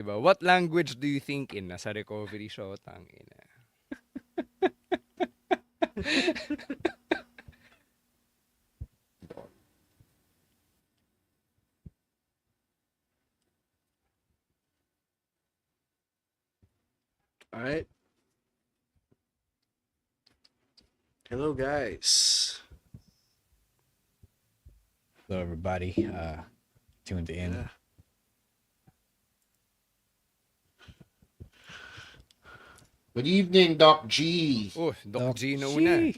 Diba? What language do you think in? Nasa recovery show, tangina. All right. Hello, guys. Hello, everybody. Tuned in. Yeah. Good evening, Doc G. Oh, Doc Doc G na una.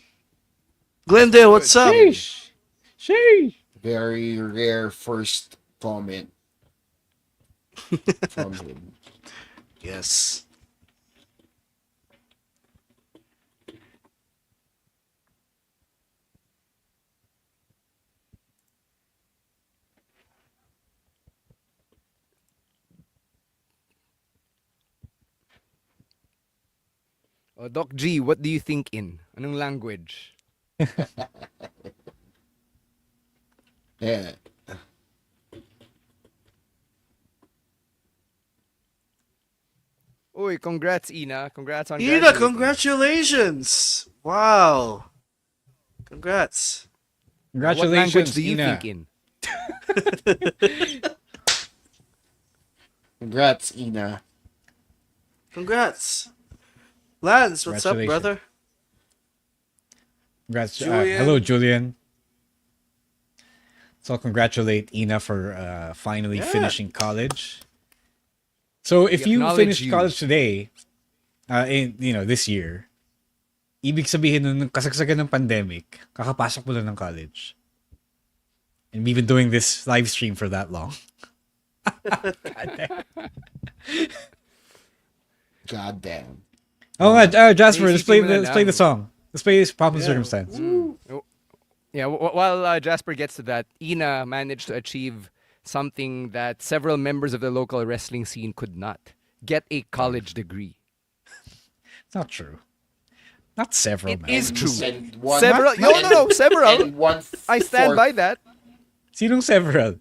Glendale, what's up? Sheesh. Very rare first comment from him. Yes. Oh, Doc G, what do you think in? Anong language? Yeah. Uy, congrats, Ina. Congrats on Ina, graduating. congratulations. Wow. Congrats. What language Congratulations, do you Ina. think in? Congrats, Ina. Congrats. Lance, what's up, Congratulations. brother? Congrats. Julian. Hello, Julian. So congratulate Ina for finally Yeah. finishing college. So if We you acknowledge finished you. college today, this year, ibig sabihin nun, kasagsagan ng pandemic, kakapasok mo lang ng college. And we've been doing this live stream for that long. God damn. Oh, Jasper, let's play Naisipin mo na the lang. song. Let's play Pomp and Yeah. Circumstance. Yeah, while Jasper gets to that, Ina managed to achieve something that several members of the local wrestling scene could not. Get a college degree. It's not true. Not several, It man. is true. And one, Several? No, several. And one I stand by that. Sinong several?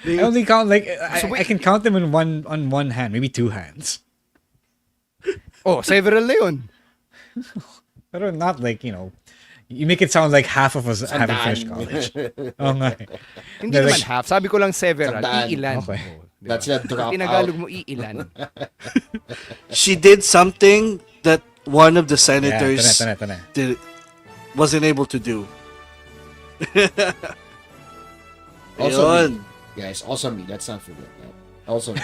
I only count I can count them on one hand, maybe two hands. Oh, several na yun. Pero not you make it sound like half of us haven't finished college. Oh nga. Hindi Yeah, naman like- half. Sabi ko lang several. Sandaan. Iilan. Okay. Oh, diba? That's a drop Tinagalog out. mo, iilan. She did something that one of the Yeah, senators tana. wasn't able to do. Also Ayun. me. Guys, also me. Let's not forget that. Also me.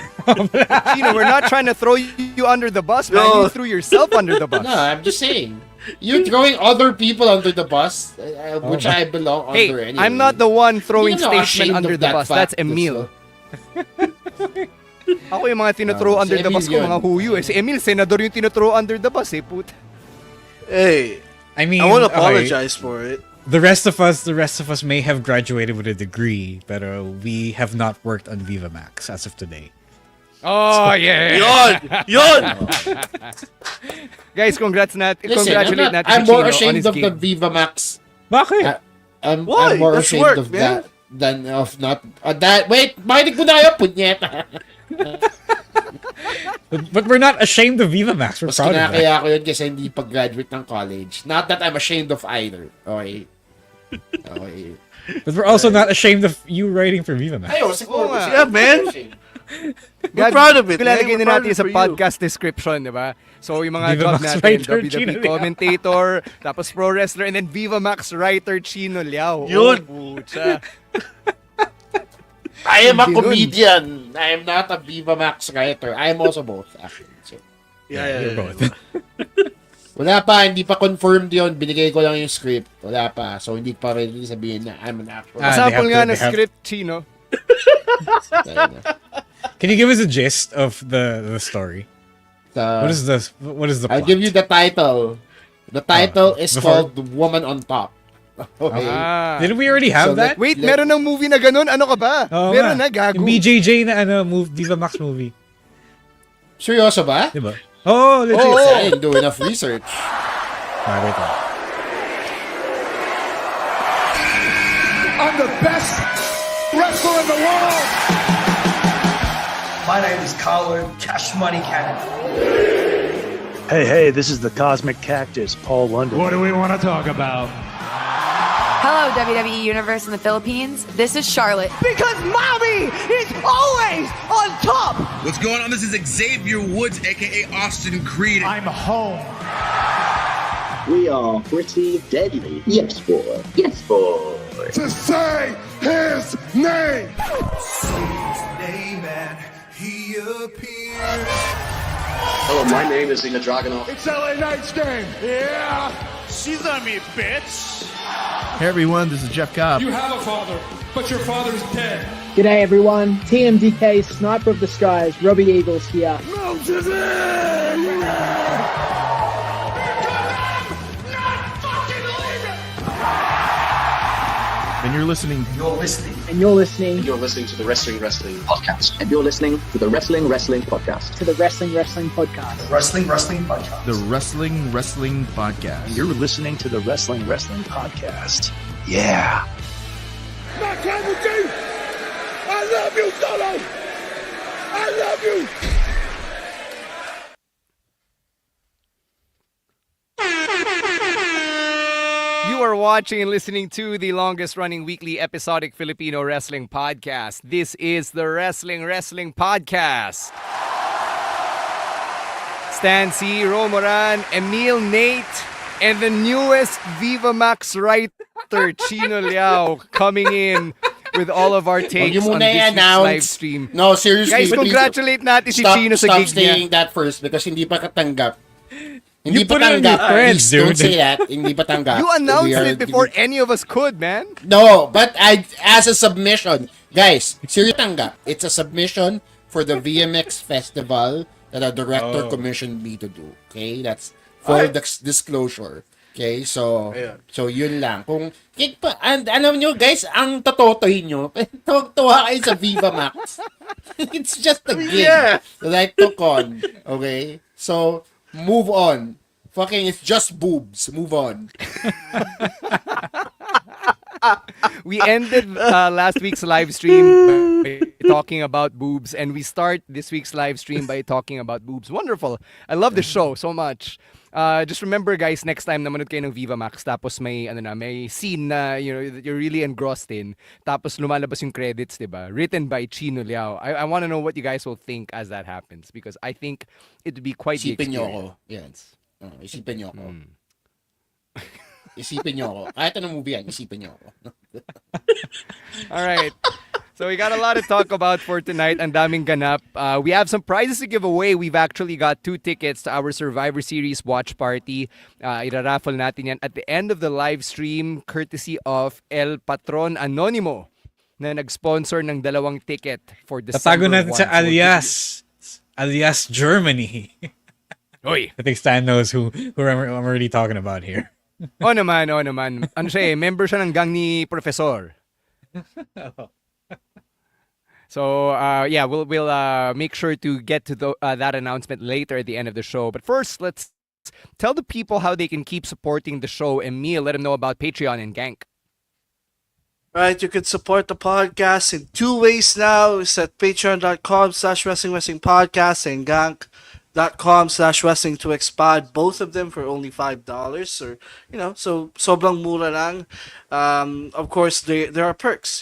We're not trying to throw you under the bus, man. No. You threw yourself under the bus. No, I'm just saying. You're throwing other people under the bus, which I belong Hey, under anyway. I'm not the one throwing You're not statesmen ashamed under of the that bus. fact. That's Emil. Ako yung mga tinutro Si under the Emil bus ko, yun. mga huyo eh. Si Emil, senador yung tinutro under the bus eh, put. Hey, I mean, I want to okay, apologize for it. the rest of us may have graduated with a degree, but we have not worked on Viva Max as of today. Oh, yeah. Yon! Guys, congrats natin. Listen, Congratulate natin I'm si more Chino on ashamed his of the gig. Viva Max. Bakit? I'm Why? more That's ashamed work, of man. that than of not that. Wait, makinig ko na kayo, punyeta. But we're not ashamed of Viva Max. We're Mas proud of that. kinakaya ko yun kasi hindi pag-graduate ng college. Not that I'm ashamed of either. Okay. Okay. But we're also not ashamed of you writing for Viva Max. Ayo, siguro. Oo nga. Yeah, man. We're proud of it, man. Lalagay We're na proud natin of it sa for you. podcast description, di ba? So, yung mga Viva job Max natin, writer, WWE Chino Liao. commentator, tapos pro wrestler, and then Viva Max writer, Chino Liao. Yun. Oh, pucha. I am a Hindi nun. comedian. I am not a Viva Max writer. I am also both, actually. So, Yeah. You're both. wala pa, hindi pa confirmed yun. Binigay ko lang yung script. Wala pa. So, hindi pa rin sabihin na I'm an actual. Ah, Sample they nga have na to- they have- script, Chino. Can you give us a gist of the story? What is the I'll plot? give you the title. The title is before- called Woman on Top. Okay. Ah. Didn't we already have So that? Wait, Let- meron ng movie na ganun? Ano ka ba? Oo meron nga. na, gago. Yung BJJ na Viva Max movie. Seryoso ba? Diba? Oh, legit. Oo. I didn't do enough research. Wait lang. I'm the best wrestler in the world. My name is Collar Cash Money Cannon. Hey, this is the Cosmic Cactus, Paul London. What do we want to talk about? Hello, WWE Universe in the Philippines. This is Charlotte. Because mommy is always on top. What's going on? This is Xavier Woods, aka Austin Creed. I'm home. We are pretty deadly. Yes, boy. Yes, boy. To say his name. Say his name and he appears. Hello, my name is Ina Dragunov. It's LA Knight's game. Yeah. She's on me, bitch. Hey everyone, this is Jeff Cobb. You have a father, but your father's dead. G'day everyone, TMDK Sniper of the Skies, Robbie Eagles here. And you're listening. And you're listening to the Wrestling Podcast. And you're listening to the Wrestling Podcast. To the Wrestling Podcast. The Wrestling Podcast. The Wrestling Podcast. You're listening to the Wrestling Podcast. Yeah. Matt Hamilton, I love you, Solo. I love you. You are watching and listening to the longest-running weekly episodic Filipino wrestling podcast. This is the Wrestling Podcast. Stan C, Romoran, Emil Nate, and the newest Viva Max writer, Chino Liao, coming in with all of our takes on this week's live stream. No, seriously. Guys, congratulate natin si Chino sa gig niya. Stop saying that first because hindi pa katanggap. Hindi pa tanggap. Please don't say that. Hindi pa tanggap. You announced it before any of us could, man. No, but as a submission. Guys, seriously tanggap. It's a submission for the VMX festival that a director commissioned me to do. Okay? That's full disclosure. Okay? So yun lang. And alam nyo, guys, ang tototohin nyo, tuwa kayo sa Viva Max. It's just a gig that I took on. Okay? So, move on. Fucking, it's just boobs. Move on. We ended last week's live stream by talking about boobs, and we start this week's live stream by talking about boobs. Wonderful. I love the show so much. Just remember, guys, next time naman kayo ng Viva Max, tapos may scene na you're really engrossed in, tapos lumalabas yung credits, diba? Written by Chino Liao. I want to know what you guys will think as that happens, because I think it would be quite the experience. Isipin nyo ako. Yes. Isipin nyo ako. Isipin nyo ako. Kahit anong movie yan, isipin nyo ako. All right. So we got a lot to talk about for tonight. Ang daming ganap. We have some prizes to give away. We've actually got 2 tickets to our Survivor Series watch party. Iraraffle natin yan at the end of the live stream, courtesy of El Patron Anonimo na nag-sponsor ng 2 ticket for December 1. Tatago natin sa alias Germany. Oy. I think Stan knows who I'm already talking about here. Oo naman. Ano siya member siya ng gang ni Professor. So, we'll make sure to get to that announcement later at the end of the show. But first, let's tell the people how they can keep supporting the show. Emil, let them know about Patreon and Gank. Right, you can support the podcast in 2 ways now. It's at patreon.com/wrestling podcast and gank.com/wrestling2xpod. Both of them for only $5, or so sobrang mura lang. Of course, there are perks.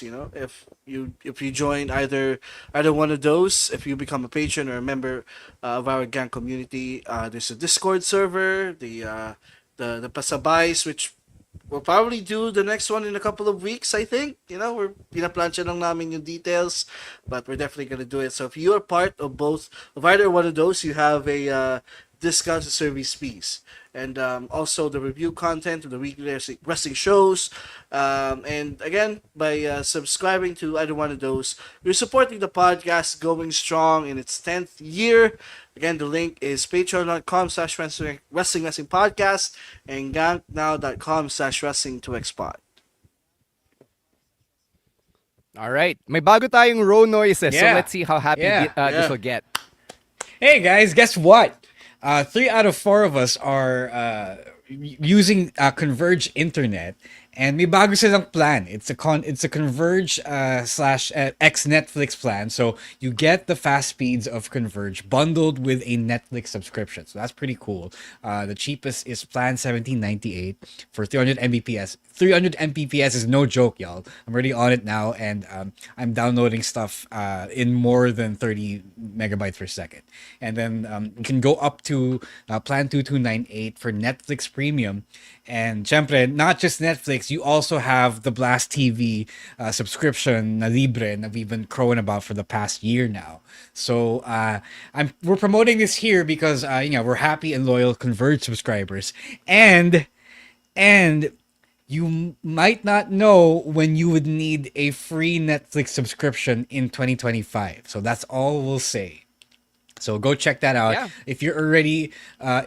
If you join either one of those, if you become a patron or a member of our gang community, there's a Discord server, the Pasabays, which we'll probably do the next one in a couple of weeks, I think. We're pinaplansya lang namin yung details, but we're definitely going to do it. So if you are part of either one of those, you have a discount to service fees. And also the review content of the weekly wrestling shows. And again, by subscribing to either one of those, you're supporting the podcast going strong in its 10th year. Again, the link is patreon.com/wrestling podcast and ganknow.com/wrestling2xpod. All right. May bago tayong row noises, so let's see how happy this will get. Hey guys, guess what? 3 out of 4 of us are using Converge Internet, And may bago silang plan. It's a Converge slash X Netflix plan. So you get the fast speeds of Converge bundled with a Netflix subscription. So that's pretty cool. The cheapest is plan 1798 for 300 Mbps. 300 Mbps is no joke, y'all. I'm already on it now, and I'm downloading stuff in more than 30 megabytes per second. And then you can go up to plan 2298 for Netflix Premium. And syempre, not just Netflix, you also have the Blast TV subscription na libre that we've been crowing about for the past year now. So we're promoting this here because we're happy and loyal Converge subscribers, and you might not know when you would need a free Netflix subscription in 2025. So that's all we'll say. So go check that out. Yeah. If you're already,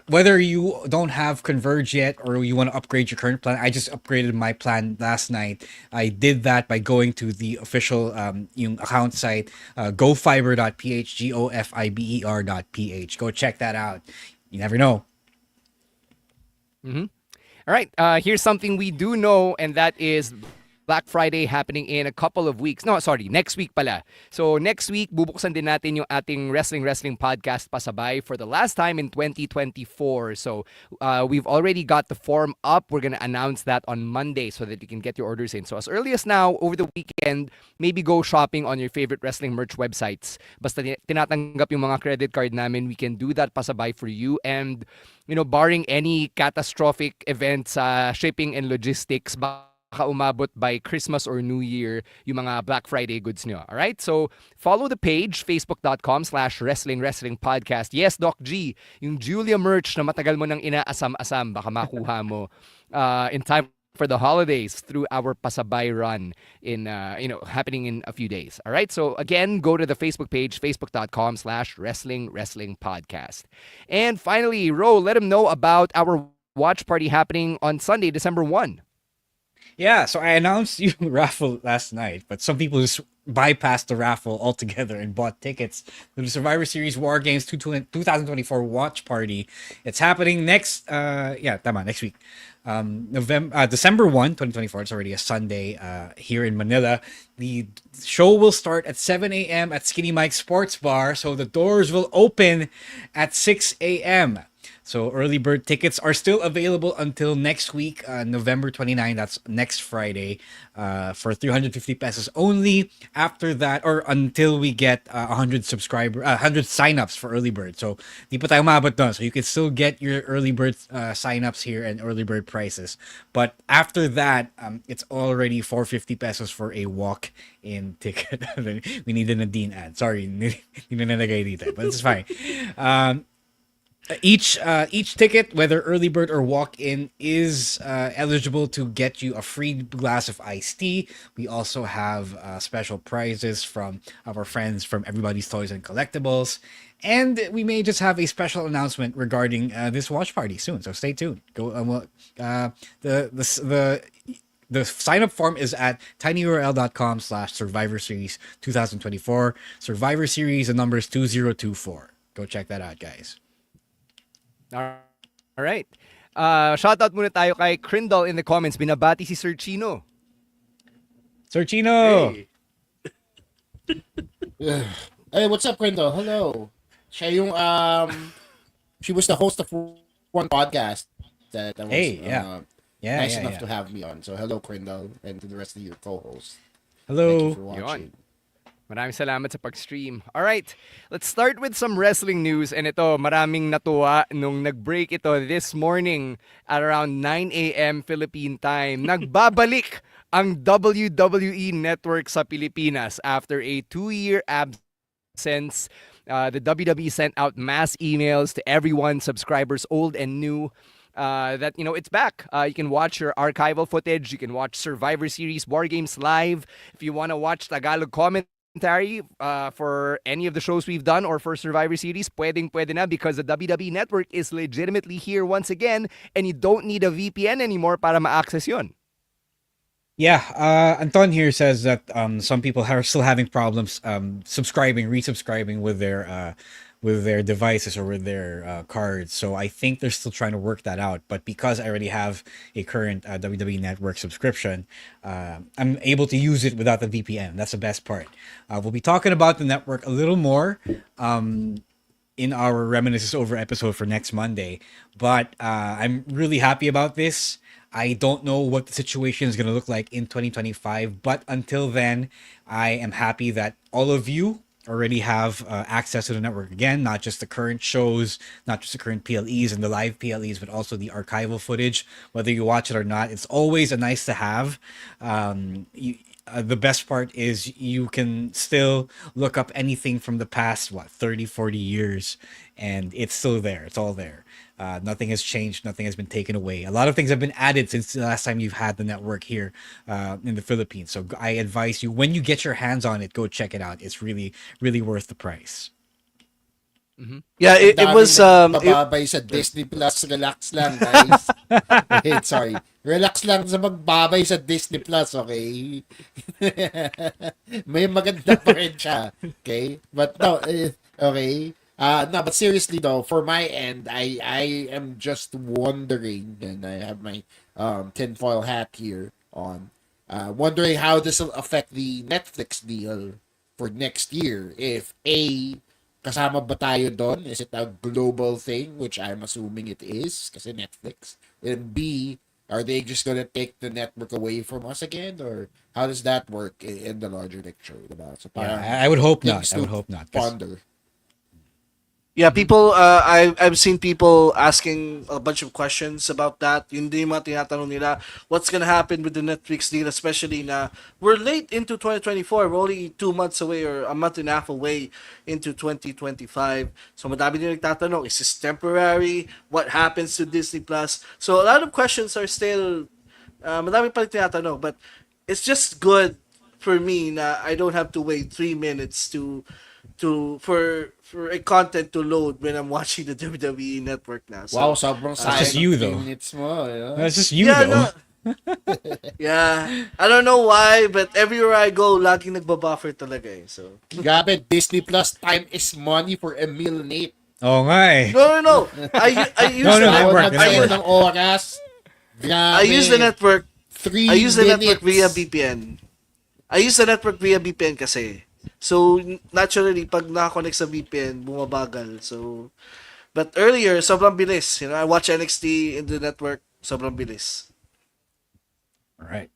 whether you don't have Converge yet or you want to upgrade your current plan, I just upgraded my plan last night. I did that by going to the official yung account site, gofiber.ph, gofiber.ph. Go check that out. You never know. Mm-hmm. All right, here's something we do know, and that is Black Friday happening in a couple of weeks. No, sorry, next week pala. So next week, bubuksan din natin yung ating Wrestling podcast pasabay for the last time in 2024. So we've already got the form up. We're gonna announce that on Monday so that you can get your orders in. So as early as now, over the weekend, maybe go shopping on your favorite wrestling merch websites. Basta tinatanggap yung mga credit card namin, we can do that pasabay for you. And, barring any catastrophic events, shipping and logistics, baka umabot by Christmas or New Year yung mga Black Friday goods nyo. Alright? So, follow the page, facebook.com/wrestling podcast. Yes, Doc G, yung Julia merch na matagal mo nang inaasam-asam, baka makuha mo in time for the holidays through our Pasabay run in happening in a few days. All right? So again, go to the Facebook page, facebook.com/wrestling podcast. And finally, Ro, let them know about our watch party happening on Sunday, December 1. Yeah, so I announced you raffle last night, but some people just bypassed the raffle altogether and bought tickets to the Survivor Series War Games 2024 watch party. It's happening next week. December 1, 2024. It's already a Sunday here in Manila. The show will start at 7 a.m. at Skinny Mike's Sports Bar, so the doors will open at 6 a.m. So early bird tickets are still available until next week, November 29. That's next Friday, for 350 pesos only. After that, or until we get 100 signups for early bird. So di pa tayo maabot doon. So you can still get your early bird signups here and early bird prices. But after that, it's already 450 pesos for a walk-in ticket. We need a Nadine ad. Sorry, hindi na nalagay dito, but it's fine. Each ticket, whether early bird or walk-in, is eligible to get you a free glass of iced tea. We also have special prizes from our friends from Everybody's Toys and Collectibles, and we may just have a special announcement regarding this watch party soon. So stay tuned. Go the sign-up form is at tinyurl.com/Survivor Series 2024. Survivor Series, the number is 2024. Go check that out, guys. All right. Shoutout muna tayo kay Crindle in the comments. Binabati si Sir Chino. Sir Chino! Hey, hey, what's up, Crindle? Hello. Siya yung, she was the host of one podcast that was nice enough to have me on. So hello, Crindle, and to the rest of your co-hosts. Hello. Thank you for watching. Maraming salamat sa pag-stream. Alright, let's start with some wrestling news. And ito, maraming natuwa nung nag-break ito this morning at around 9 a.m. Philippine time. Nagbabalik ang WWE Network sa Pilipinas after a 2-year absence. The WWE sent out mass emails to everyone, subscribers old and new, that it's back. You can watch your archival footage. You can watch Survivor Series War Games live. If you want to watch Tagalog commentary for any of the shows we've done or for Survivor Series, pwede na, because the WWE Network is legitimately here once again, and you don't need a VPN anymore para ma-access yun. Yeah, Anton here says that some people are still having problems resubscribing with their with their devices or with their cards. So I think they're still trying to work that out. But because I already have a current WWE Network subscription, I'm able to use it without the VPN. That's the best part. We'll be talking about the network a little more in our Reminiscences Over episode for next Monday. But I'm really happy about this. I don't know what the situation is going to look like in 2025, but until then, I am happy that all of you already have access to the network again, not just the current shows, not just the current PLEs and the live PLEs, but also the archival footage, whether you watch it or not. It's always a nice to have. The best part is you can still look up anything from the past, 30, 40 years, and it's still there. It's all there. Nothing has changed. Nothing has been taken away. A lot of things have been added since the last time you've had the network here in the Philippines. So I advise you, when you get your hands on it, go check it out. It's really, really worth the price. Yeah, it was magbabay sa Disney Plus. Relax lang, guys. Wait, sorry. Relax lang sa magbabay sa Disney Plus, okay? May maganda pa rin siya. Okay? But no, okay. No, but seriously though, for my end, I am just wondering, and I have my tinfoil hat here on, wondering how this will affect the Netflix deal for next year. If A, kasama ba tayo doon? Is it a global thing, which I'm assuming it is, kasi Netflix? And B, are they just gonna take the network away from us again, or how does that work in the larger picture? Diba? So I would hope not. I would hope not. Ponder. Yeah, people, I've seen people asking a bunch of questions about that. Yun din yung mga tinatanong nila, what's gonna happen with the Netflix deal, especially na we're late into 2024. We're only 2 months away or a month and a half away into 2025. So madami din nagtatanong, is this temporary? What happens to Disney Plus? So a lot of questions are still, madami pa rin tinatanong, but it's just good for me na I don't have to wait 3 minutes for a content to load when I'm watching the WWE Network now. So, wow, sobrang sayang. That's just you though. That's just you though. No. Yeah, I don't know why, but everywhere I go, laging nagbabuffer talaga eh. So, grabe, Disney Plus, time is money for Emil Nate. Oh my. No. I use the network. I use the network. I use the network via VPN. I use the network via VPN kasi. So, naturally, pag nakakonect sa VPN, bumabagal. So, but earlier, sobrang bilis. You know, I watch NXT in the network, sobrang bilis. All right.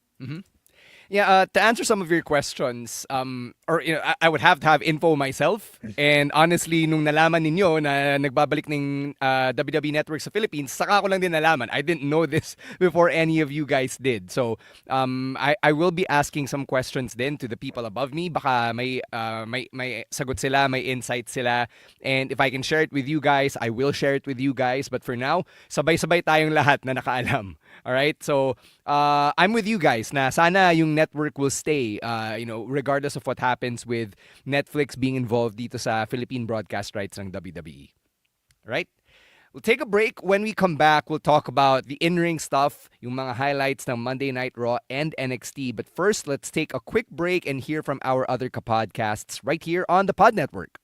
Yeah, to answer some of your questions, or I would have to have info myself. And honestly, nung nalaman ninyo na nagbabalik ng WWE Network sa Philippines, saka ko lang din nalaman. I didn't know this before any of you guys did. So, I will be asking some questions then to the people above me. Baka may sagot sila, may insight sila. And if I can share it with you guys, I will share it with you guys. But for now, sabay-sabay tayong lahat na nakaalam. All right? So, I'm with you guys na sana yung network will stay, regardless of what happens with Netflix being involved dito sa Philippine broadcast rights ng WWE. Right? We'll take a break. When we come back, we'll talk about the in-ring stuff, yung mga highlights ng Monday Night Raw and NXT. But first, let's take a quick break and hear from our other kapodcasts right here on the Pod Network.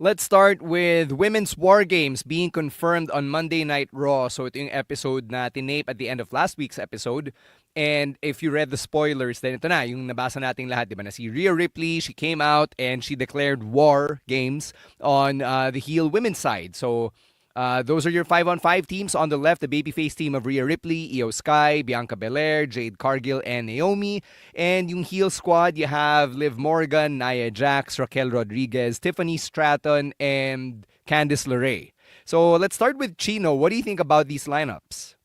Let's start with Women's War Games being confirmed on Monday Night Raw. So ito yung episode na tinape at the end of last week's episode. And if you read the spoilers, then ito na, yung nabasa nating lahat, di ba? Na si Rhea Ripley, she came out and she declared war games on the heel women's side. So those are your 5-on-5 teams. On the left, the babyface team of Rhea Ripley, Io Sky, Bianca Belair, Jade Cargill, and Naomi. And yung heel squad, you have Liv Morgan, Nia Jax, Raquel Rodriguez, Tiffany Stratton, and Candice LeRae. So let's start with Chino. What do you think about these lineups?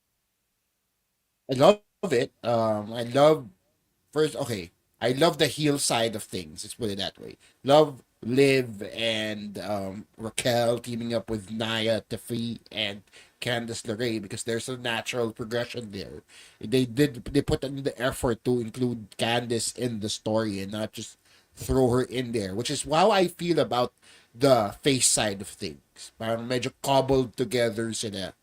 I love it. I love first. Okay, I love the heel side of things. Let's put it that way. Love Liv and Raquel teaming up with Nia, Tafi, and Candice LeRae because there's a natural progression there. They put in the effort to include Candice in the story and not just throw her in there, which is how I feel about the face side of things. Parang medyo cobbled together sila.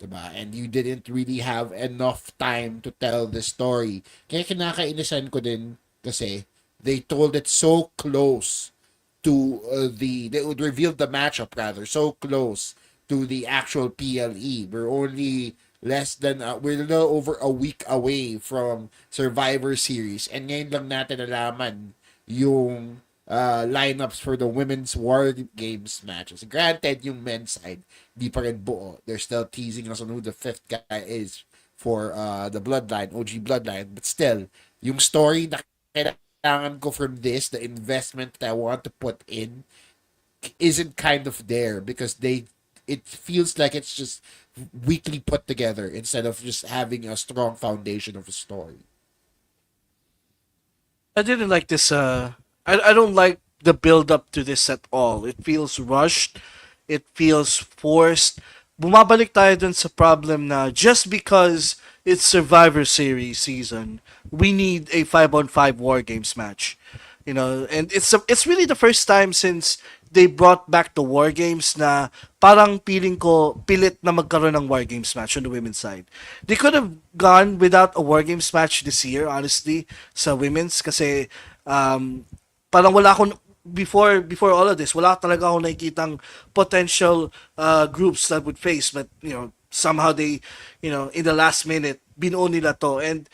Diba? And you didn't really have enough time to tell the story. Kaya kinakainisan ko din kasi they told it so close to they would reveal the matchup rather so close to the actual PLE. We're only we're a little over a week away from Survivor Series and ngayon lang natin nalaman yung lineups for the women's War Games matches. Granted, yung men's side, di pa rin buo. They're still teasing us on who the fifth guy is for the Bloodline, OG Bloodline. But still, yung story na kailangan ko from this, the investment that I want to put in, isn't kind of there because it feels like it's just weakly put together instead of just having a strong foundation of a story. I didn't like this. I don't like the build up to this at all. It feels rushed. It feels forced. Bumabalik tayo dun sa problem na just because it's Survivor Series season, we need a 5-on-5 War Games match. You know, and it's really the first time since they brought back the War Games na parang feeling ko pilit na magkaroon ng War Games match on the women's side. They could have gone without a War Games match this year, honestly, sa women's kasi parang wala akong before all of this, wala talaga akong nakikitang potential groups that would face, but somehow they, in the last minute binuo nila to. And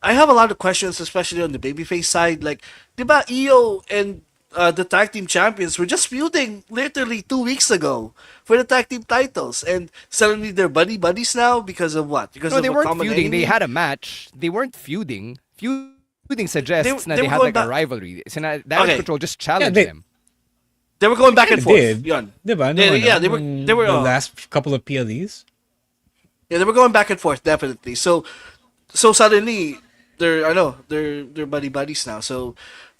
I have a lot of questions, especially on the babyface side. Like, diba Io and the tag team champions were just feuding literally 2 weeks ago for the tag team titles, and suddenly they're buddies now because of what? Because no, of they a weren't common feuding. enemy? They had a match. They weren't feuding. Feuding suggests They they were had going like a back- rivalry. Damage Okay. Control just challenged they- them. They were going back and forth. Did. Yun. Diba? They were the last couple of PLEs. Yeah, they were going back and forth, definitely. So suddenly they're buddies now. So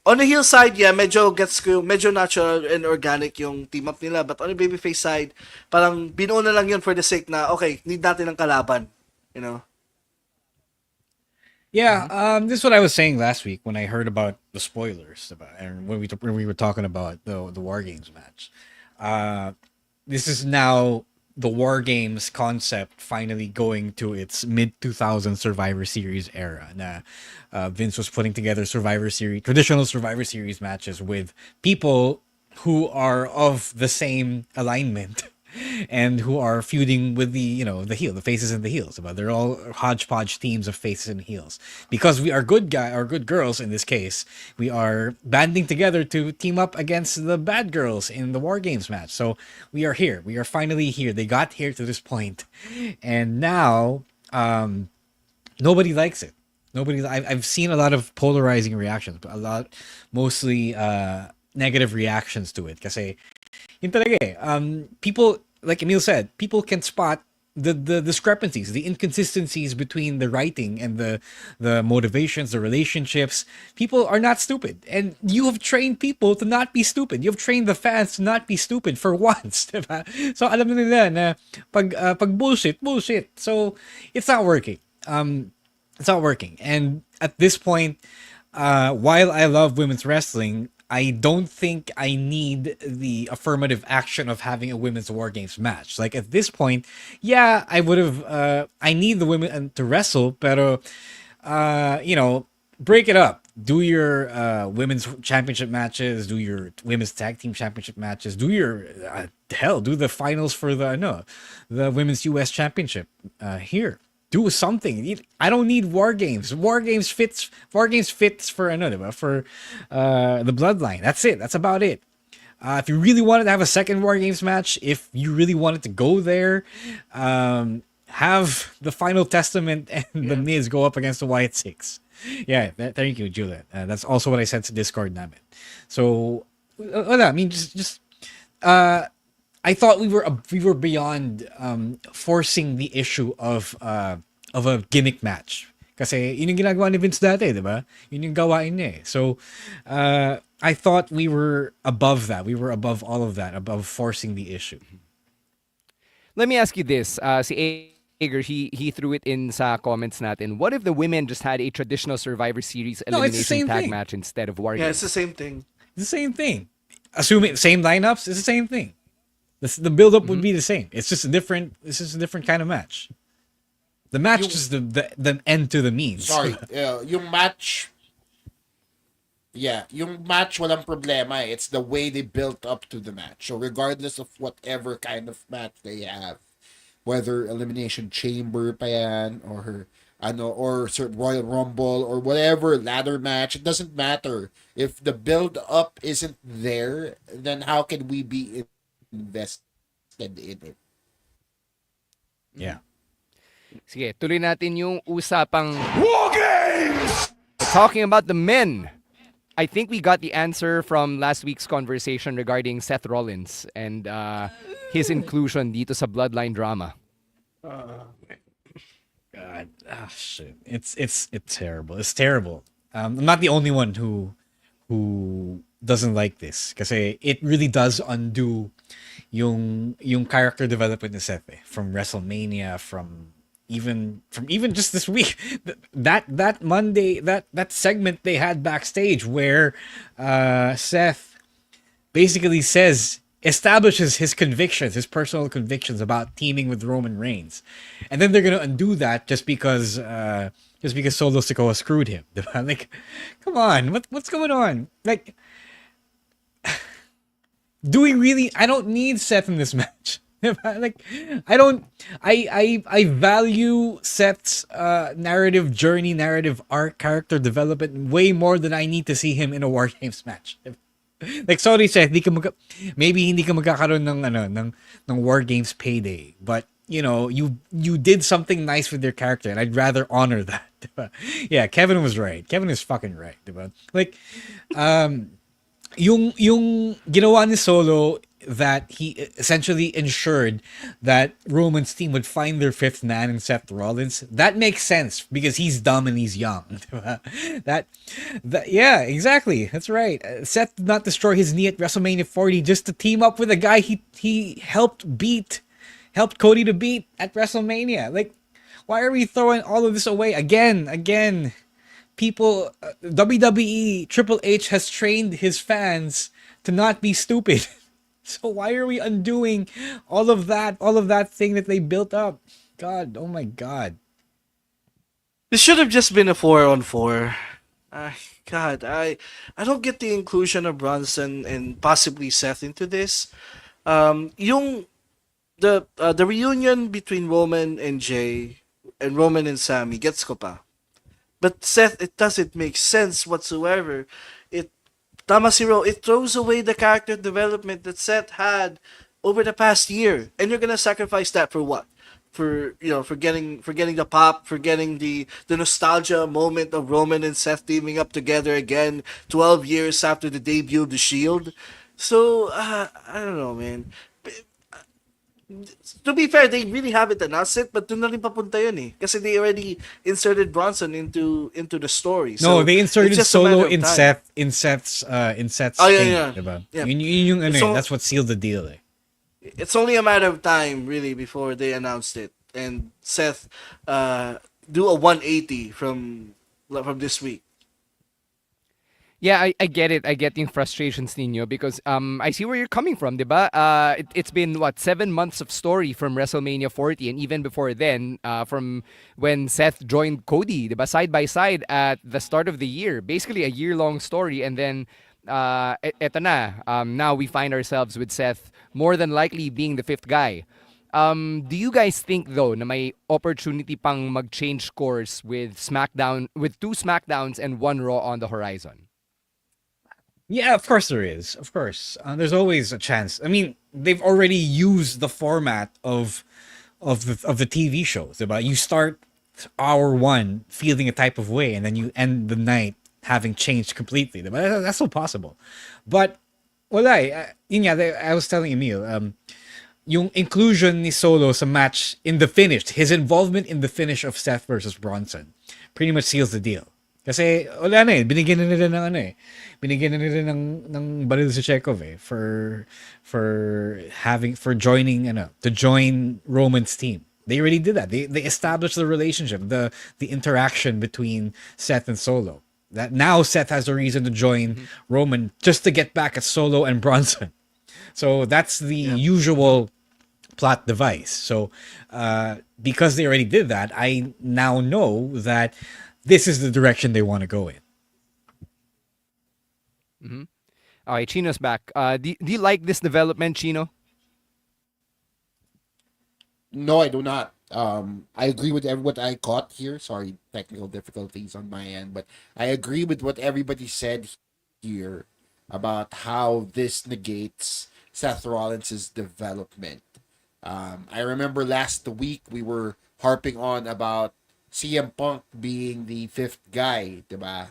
on the heel side, yeah, medyo natural and organic yung team up nila, but on the babyface side, parang binuo na lang yun for the sake na okay, need natin ng kalaban, Yeah, this is what I was saying last week when I heard about the spoilers and when we were talking about the War Games match. This is now the War Games concept finally going to its mid-2000 Survivor Series era. Vince was putting together traditional Survivor Series matches with people who are of the same alignment and who are feuding with the faces and the heels. They're all hodgepodge teams of faces and heels. Because we are good girls in this case, we are banding together to team up against the bad girls in the War Games match. So we are here. We are finally here. They got here to this point. And now nobody likes it. I've seen a lot of polarizing reactions, but mostly negative reactions to it. Kasi yun talaga people, like Emil said, people can spot the discrepancies, the inconsistencies between the writing and the motivations, the relationships. People are not stupid, and you have trained people to not be stupid. You have trained the fans to not be stupid for once, diba? So alam nila na pag bullshit. So it's not working. It's not working. And at this point, while I love women's wrestling, I don't think I need the affirmative action of having a women's War Games match. Like at this point, yeah, I would have. I need the women to wrestle, pero break it up. Do your women's championship matches. Do your women's tag team championship matches. Do your do the finals for the women's US championship here. Do something. I don't need War Games. War Games fits for for the Bloodline. That's it. That's about it. If you really wanted to have a second War Games match, if you really wanted to go there, have the Final Testament and the Miz go up against the Wyatt Six. Yeah, thank you, Juliet. That's also what I said to Discord namin. So, I mean, just I thought we were beyond forcing the issue of a gimmick match. Kasi yun yung ginagawa ni Vince dati, di ba? Yun yung gawain niya eh. So, I thought we were above that. We were above all of that, above forcing the issue. Let me ask you this. Si Ager, he threw it in sa comments natin. What if the women just had a traditional Survivor Series No, it's the elimination same tag thing. match instead of War Yeah, Games? it's the same thing. It's the same thing. Assuming same lineups, it's the same thing. The build-up would be the same. It's just a different kind of match. The match is the end to the means. Sorry, yung match. Yeah, yung match walang problema. It's the way they built up to the match. So regardless of whatever kind of match they have, whether Elimination Chamber pa yan, or Royal Rumble, or whatever ladder match, it doesn't matter. If the build up isn't there, then how can we be invested in it? Yeah. Sige, tuloy natin yung usapang War Games! Talking about the men. I think we got the answer from last week's conversation regarding Seth Rollins and his inclusion dito sa Bloodline drama. God, shit. It's terrible. It's terrible. I'm not the only one who doesn't like this, kasi it really does undo yung character development ni Seth from WrestleMania, from even just this week, that Monday, that segment they had backstage where Seth basically establishes his convictions, his personal convictions about teaming with Roman Reigns, and then they're gonna undo that just because Solo Sikoa screwed him. Like, come on, what's going on? Like, do we really? I don't need Seth in this match. Like, I value Seth's narrative journey, narrative arc, character development way more than I need to see him in a War Games match. Like, sorry Seth, maybe hindi ka magkakaroon ng War Games payday, but you did something nice with your character, and I'd rather honor that. Diba? Yeah, Kevin was right. Kevin is fucking right, diba? Like, yung ginawa ni Solo, that he essentially ensured that Roman's team would find their fifth man in Seth Rollins. That makes sense because he's dumb and he's young. that yeah, exactly. That's right. Seth did not destroy his knee at WrestleMania 40 just to team up with a guy he helped Cody to beat at WrestleMania. Like, why are we throwing all of this away again? People, WWE, Triple H has trained his fans to not be stupid. So why are we undoing all of that thing that they built up? God, oh my God. This should have just been a 4-on-4. God, I don't get the inclusion of Bronson and possibly Seth into this. The reunion between Roman and Jay and Roman and Sammy gets ko pa. But Seth, it doesn't make sense whatsoever. Tama si Ro, it throws away the character development that Seth had over the past year. And you're gonna sacrifice that for what? For getting the pop, for getting the nostalgia moment of Roman and Seth teaming up together again 12 years after the debut of The Shield. So, I don't know, man. To be fair, they really haven't announced it, but dun na rin papunta yun eh. Kasi they already inserted Bronson into the story. So, no, they inserted Solo in time. Seth's Oh, thing, yeah. diba? Yeah. Yun that's what sealed the deal eh. It's only a matter of time, really, before they announced it. And Seth do a 180 from this week. Yeah, I get it. I get yung frustrations ninyo because I see where you're coming from, diba? It's been 7 months of story from WrestleMania 40, and even before then, from when Seth joined Cody, diba? Side by side at the start of the year, basically a year-long story, and then eto na. Now we find ourselves with Seth more than likely being the fifth guy. Do you guys think though na may opportunity pang mag-change course with two SmackDowns and one Raw on the horizon? Yeah, of course there is. Of course, there's always a chance. I mean, they've already used the format of the TV shows. About you start hour one feeling a type of way, and then you end the night having changed completely. That's still possible. But I was telling Emil, yung inclusion ni Solo sa match in the finish, his involvement in the finish of Seth versus Bronson, pretty much seals the deal. Kasi wala na binigyan na nila ng binigyan na nila ng baril si Chekhov for joining to join Roman's team. They already did that. They established the relationship, the interaction between Seth and Solo. That now Seth has a reason to join Roman just to get back at Solo and Bronson. So that's the usual plot device. So because they already did that, I now know that this is the direction they want to go in. All right, Chino's back. Do you like this development, Chino? No, I do not. I agree with what I caught here. Sorry, technical difficulties on my end, but I agree with what everybody said here about how this negates Seth Rollins' development. I remember last week we were harping on about CM Punk being the fifth guy, diba?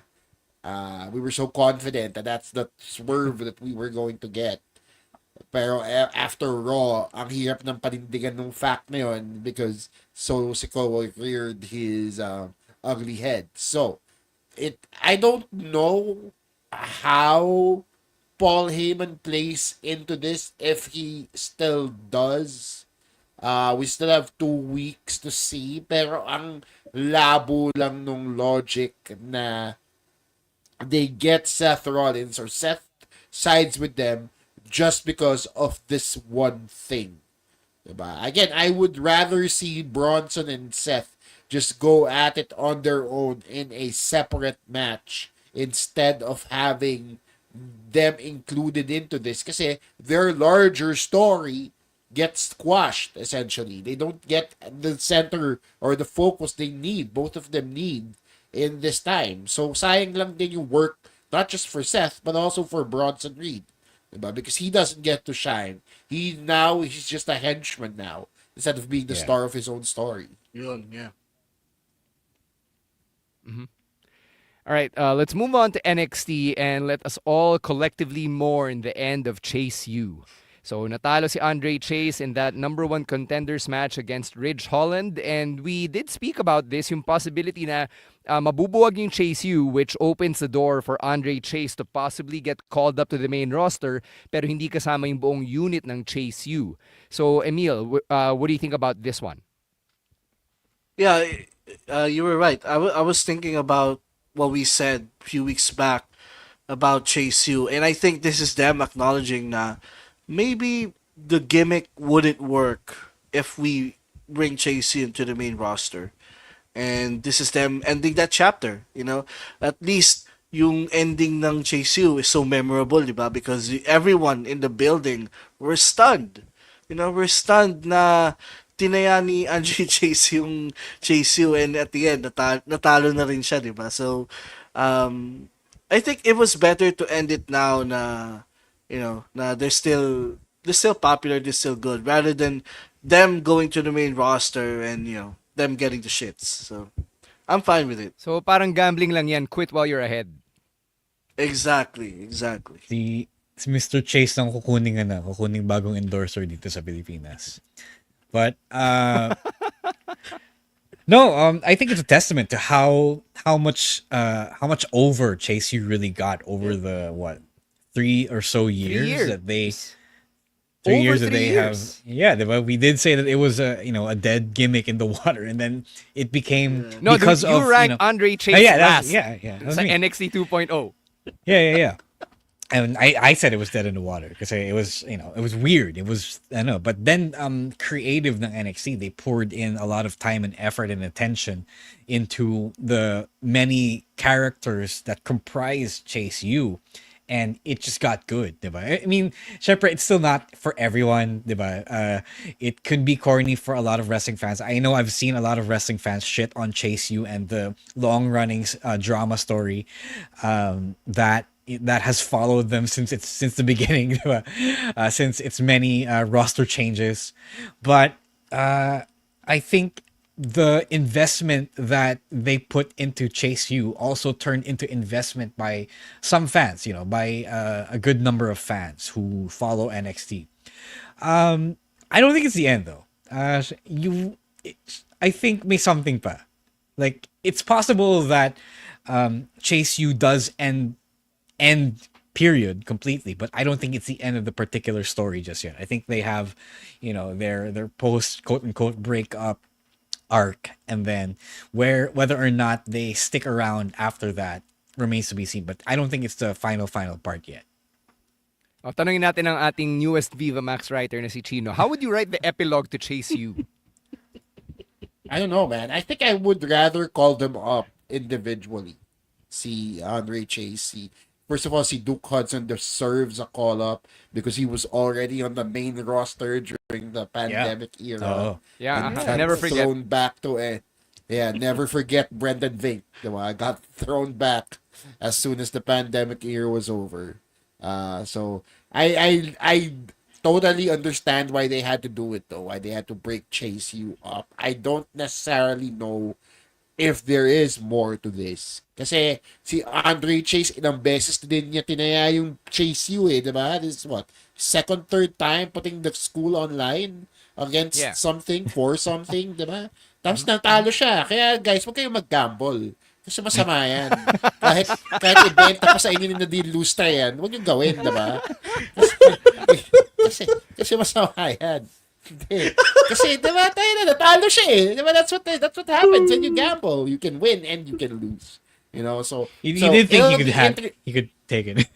We were so confident that that's the swerve that we were going to get. Pero after Raw, ang hirap ng panindigan ng fact na yun because Solo Sikoa reared his ugly head. So, I don't know how Paul Heyman plays into this, if he still does. We still have 2 weeks to see, pero ang labo lang nung logic na they get Seth Rollins or Seth sides with them just because of this one thing. Diba? Again, I would rather see Bronson and Seth just go at it on their own in a separate match instead of having them included into this kasi their larger story gets squashed essentially. They don't get the center or the focus they need. Both of them need in this time. So sayang lang din yung work not just for Seth but also for Bronson Reed. Diba? Because he doesn't get to shine. He's just a henchman now instead of being the star of his own story. Yeah. All right, let's move on to NXT and let us all collectively mourn the end of Chase U. So natalo si Andre Chase in that number 1 contenders match against Ridge Holland, and we did speak about this, yung possibility na mabubuwag yung Chase U, which opens the door for Andre Chase to possibly get called up to the main roster, pero hindi kasama yung buong unit ng Chase U. So Emil, what do you think about this one? Yeah, you were right. I was thinking about what we said a few weeks back about Chase U, and I think this is them acknowledging na maybe the gimmick wouldn't work if we bring Chase U into the main roster. And this is them ending that chapter, At least yung ending ng Chase U is so memorable, diba? Because everyone in the building were stunned. We're stunned na tinaya ni Andre Chase yung Chase U, and at the end, natalo na rin siya, diba? So, I think it was better to end it now na, na they're still popular, they're still good, rather than them going to the main roster and, them getting the shits. So, I'm fine with it. So parang gambling lang yan, quit while you're ahead. Exactly. Si Mr. Chase lang kukuning bagong endorser dito sa Pilipinas. But no, I think it's a testament to how much over Chase U really got over the 3 or so years that they 3 years that they have. Yeah, we did say that it was a dead gimmick in the water, and then it became because you of ranked Andre Chase last. Yeah. It's like NXT 2.0. Yeah. And I said it was dead in the water because it was it was weird. It was but then creative ng NXT, they poured in a lot of time and effort and attention into the many characters that comprise Chase U. And it just got good, diba? I mean, syempre, it's still not for everyone, diba? It could be corny for a lot of wrestling fans. I know I've seen a lot of wrestling fans shit on Chase U and the long-running drama story that has followed them since the beginning, diba? Since its many roster changes. But I think the investment that they put into Chase U also turned into investment by some fans, by a good number of fans who follow NXT. I don't think it's the end though. I think may something pa. Like it's possible that Chase U does end period completely, but I don't think it's the end of the particular story just yet. I think they have, their post quote unquote breakup arc, and then whether or not they stick around after that remains to be seen. But I don't think it's the final part yet. Tanungin natin ang ating newest Viva Max writer na si Chino. How would you write the epilogue to Chase U? I don't know, man. I think I would rather call them up individually. See Andre Chase. First of all, see Duke Hudson deserves a call up because he was already on the main roster during the pandemic era. Never forget. Thrown back to it. Never forget Brendan Vink. Diba? Got thrown back as soon as the pandemic era was over. So I totally understand why they had to do it though. Why they had to break Chase U up. I don't necessarily know if there is more to this. Kasi si Andre Chase, ilang beses din niya tinaya yung Chase U diba? This is what? Second, third time putting the school online against something, for something, diba? Tapos natalo siya. Kaya guys, huwag kayong mag-gamble. Kasi masama yan. kahit ibenta pa sa inyo na di-lose yan, huwag yung gawin, diba? Kasi masama yan. Kasi diba tayo na natalo siya eh. Diba that's what happens when you gamble. You can win and you can lose. So you didn't think you could take it.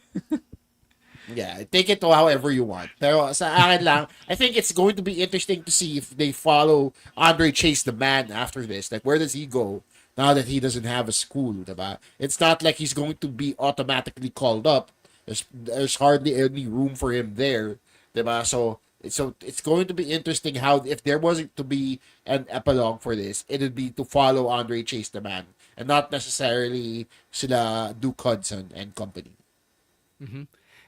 Yeah, take it to however you want. Pero sa akin lang, I think it's going to be interesting to see if they follow Andre Chase the man after this. Like, where does he go now that he doesn't have a school, diba? It's not like he's going to be automatically called up. There's hardly any room for him there, diba? So it's going to be interesting how, if there wasn't to be an epilogue for this, it would be to follow Andre Chase the man and not necessarily sila Duke Hudson and company. Mm-hmm.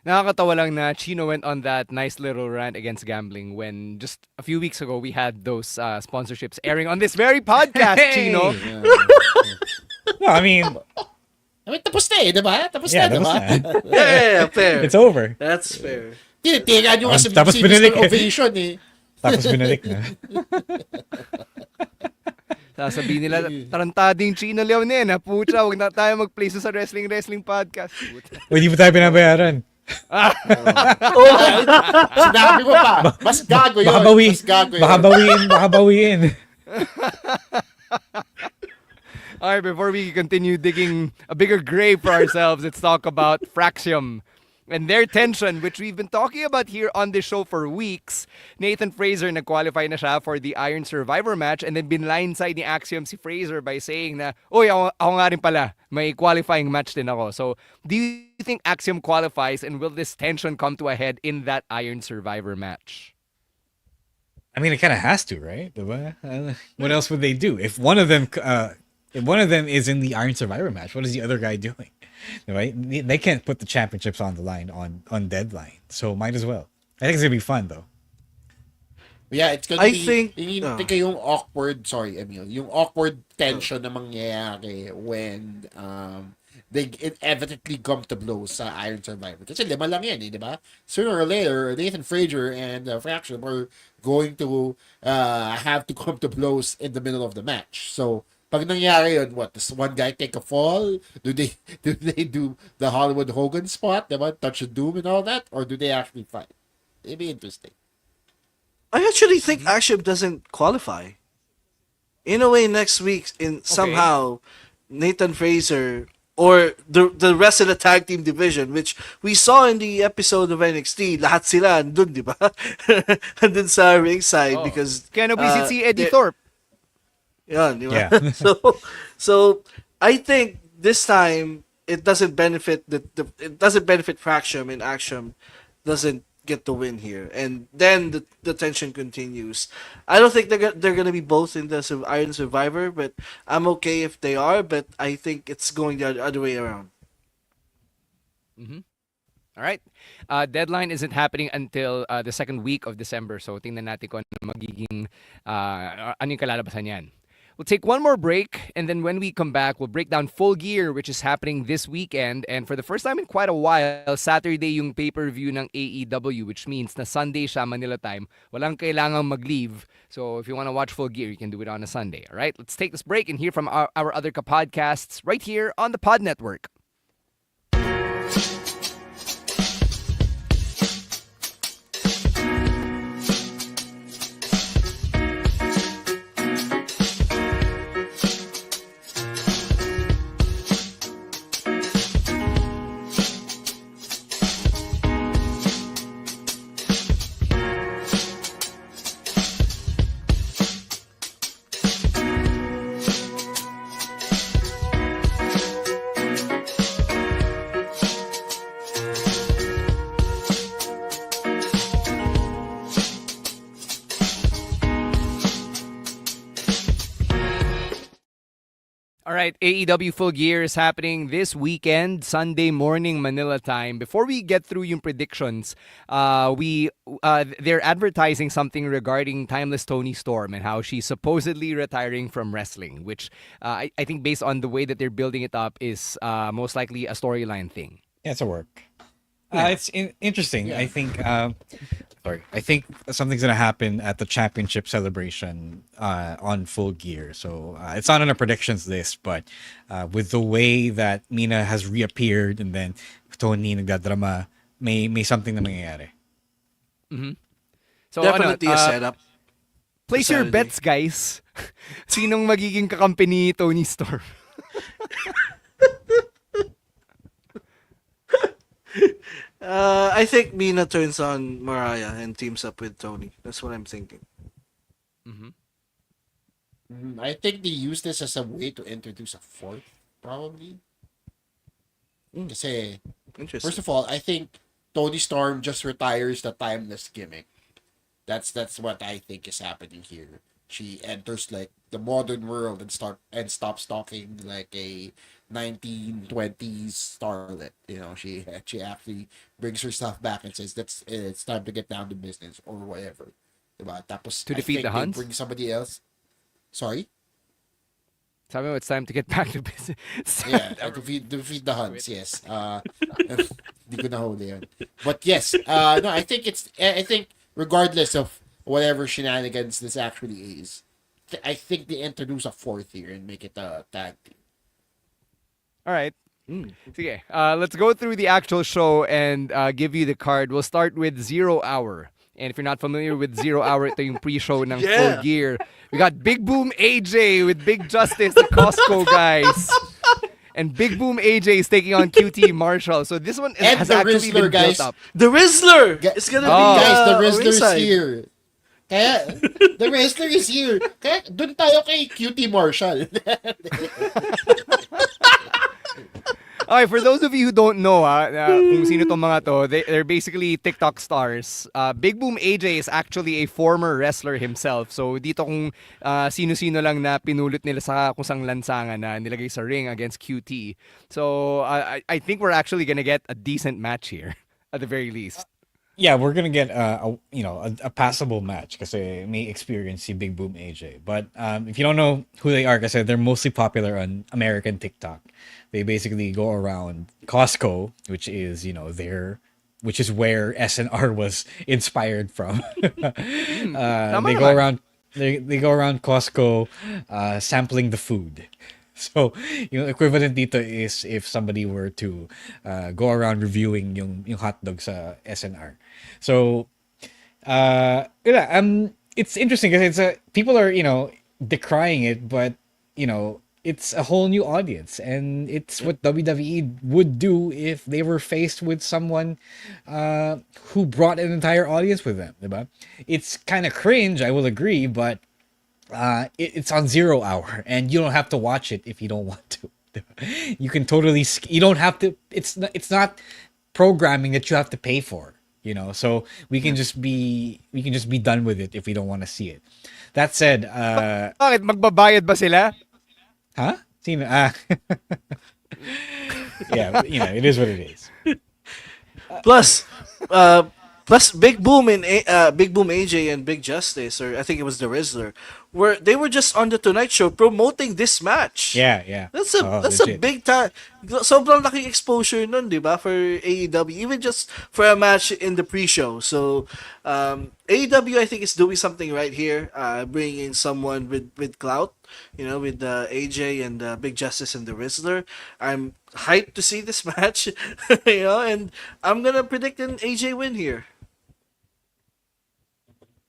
Nakakatawa lang na Chino went on that nice little rant against gambling when just a few weeks ago we had those sponsorships airing on this very podcast, Chino. No, I mean, tapos na eh, diba? Tapos na, diba? Yeah, fair. It's over. That's fair. Tinitigan yung kasi tapos binalik ovation eh. Tapos binalik na. Sasabihin nila, tarantading Chino Leonen, ha? Pucha, huwag na tayo mag-play sa wrestling podcast. Hindi mo tayo pinabayaran. Sinabi mo pa, mas gago yun. Baka bawiin. Alright, before we continue digging a bigger grave for ourselves, let's talk about Fraxium and their tension, which we've been talking about here on this show for weeks. Nathan Fraser nag-qualify na siya for the Iron Survivor match, and then binlindside ni Axiom si Fraser by saying na, "Oy, ako nga rin pala, may qualifying match din ako." So, do you think Axiom qualifies, and will this tension come to a head in that Iron Survivor match? I mean, it kind of has to, right? What else would they do? If one of them is in the Iron Survivor match, what is the other guy doing? Right? They can't put the championships on the line on deadline, so might as well. I think it's gonna be fun though. Yeah, it's gonna be. I think yung awkward. Sorry, Emil. Yung awkward tension na mangyayari when they inevitably come to blows sa Iron Survivor. Kasi 5 lang yan, di ba? Sooner or later, Nathan Fraser and Fraction are going to have to come to blows in the middle of the match. So, pag nangyari yun, what? Does one guy take a fall? Do they do the Hollywood Hogan spot? Diba? Touch of Doom and all that? Or do they actually fight? It'd be interesting. I actually think Axiom doesn't qualify. In a way, next week, somehow, Nathan Fraser or the rest of the tag team division, which we saw in the episode of NXT, lahat sila andun, di ba? Andun sa ringside because... Kaya nabisit si Eddie Thorpe. Yan, di ba? Yeah. So I think this time it doesn't benefit it doesn't benefit Fraxium, and Axiom doesn't get the win here, and then the tension continues. I don't think they're gonna be both in the Iron Survivor, but I'm okay if they are. But I think it's going the other way around. Mm-hmm. All right. Deadline isn't happening until the second week of December, so tingnan natin kung ano magiging ano yung kalalabasan yan. We'll take one more break, and then when we come back, we'll break down Full Gear, which is happening this weekend. And for the first time in quite a while, Saturday yung pay-per-view ng AEW, which means na Sunday siya, Manila time. Walang kailangang mag-leave. So if you want to watch Full Gear, you can do it on a Sunday. All right, let's take this break and hear from our other podcasts right here on the Pod Network. All right, AEW Full Gear is happening this weekend, Sunday morning Manila time. Before we get through yung predictions, they're advertising something regarding Timeless Toni Storm and how she's supposedly retiring from wrestling, which I think based on the way that they're building it up is most likely a storyline thing. Yeah, it's a work. It's interesting. Yeah. I think something's gonna happen at the championship celebration on Full Gear. So it's not on our predictions list, but with the way that Mina has reappeared and then Tony nagdadrama, may something na mangyayari. Mm-hmm. So definitely a setup. Place your bets, guys. Sinong magiging kakampi ni Toni Storm? I think Mina turns on Mariah and teams up with Tony. That's what I'm thinking. I think they use this as a way to introduce a fourth, probably. Kasi, first of all, I think Toni Storm just retires the timeless gimmick. That's what I think is happening here. She enters like the modern world and stops talking like a 1920s starlet. You know, she actually brings her stuff back and says it's time to get down to business or whatever. Diba? Tapos, to defeat the Huns? Bring somebody else. Sorry? Tell me it's time to get back to business. Yeah, defeat the Huns, yes. Di ko nahuli yun. But yes, no, I think regardless of whatever shenanigans this actually is, I think they introduce a fourth here and make it a tag team. All right. Sige. Let's go through the actual show and give you the card. We'll start with 0 Hour. And if you're not familiar with 0 Hour, ito yung pre-show ng Full Gear. We got Big Boom AJ with Big Justice, the Costco guys. And Big Boom AJ is taking on QT Marshall. So this one has actually been built up. The Rizzler! It's gonna be guys, the Rizzler is here. Kaya, the wrestler is here. Kaya, dun tayo kay QT Marshall. Okay, for those of you who don't know, kung sino tong mga to, they're basically TikTok stars. Big Boom AJ is actually a former wrestler himself. So dito kung sino-sino lang na pinulot nila sa kusang lansangan na nilagay sa ring against QT. So I think we're actually gonna get a decent match here, at the very least. Yeah, we're gonna get a passable match kasi may experience si Big Boom AJ. But if you don't know who they are, kasi they're mostly popular on American TikTok. They basically go around Costco, which is which is where SNR was inspired from. They go around Costco, sampling the food. So, yung equivalent dito is if somebody were to go around reviewing yung hot dog sa SNR. So, it's interesting because people are, decrying it, but, it's a whole new audience, and it's what WWE would do if they were faced with someone who brought an entire audience with them, diba? It's kind of cringe, I will agree, but it's on 0 Hour, and you don't have to watch it if you don't want to. You can totally. You don't have to. It's not programming that you have to pay for. So we can just be done with it if we don't want to see it. That said, bakit magbabayad ba sila? Huh? Sino? Yeah, it is what it is. Plus Big Boom AJ and Big Justice, or I think it was the Rizzler, they were just on the Tonight Show promoting this match. Yeah. That's a legit. big time. Sobrang laking exposure nun, di ba, for AEW, even just for a match in the pre-show. So, AEW, I think, is doing something right here, bringing in someone with clout, with AJ and Big Justice and the Rizzler. I'm hyped to see this match, and I'm gonna predict an AJ win here.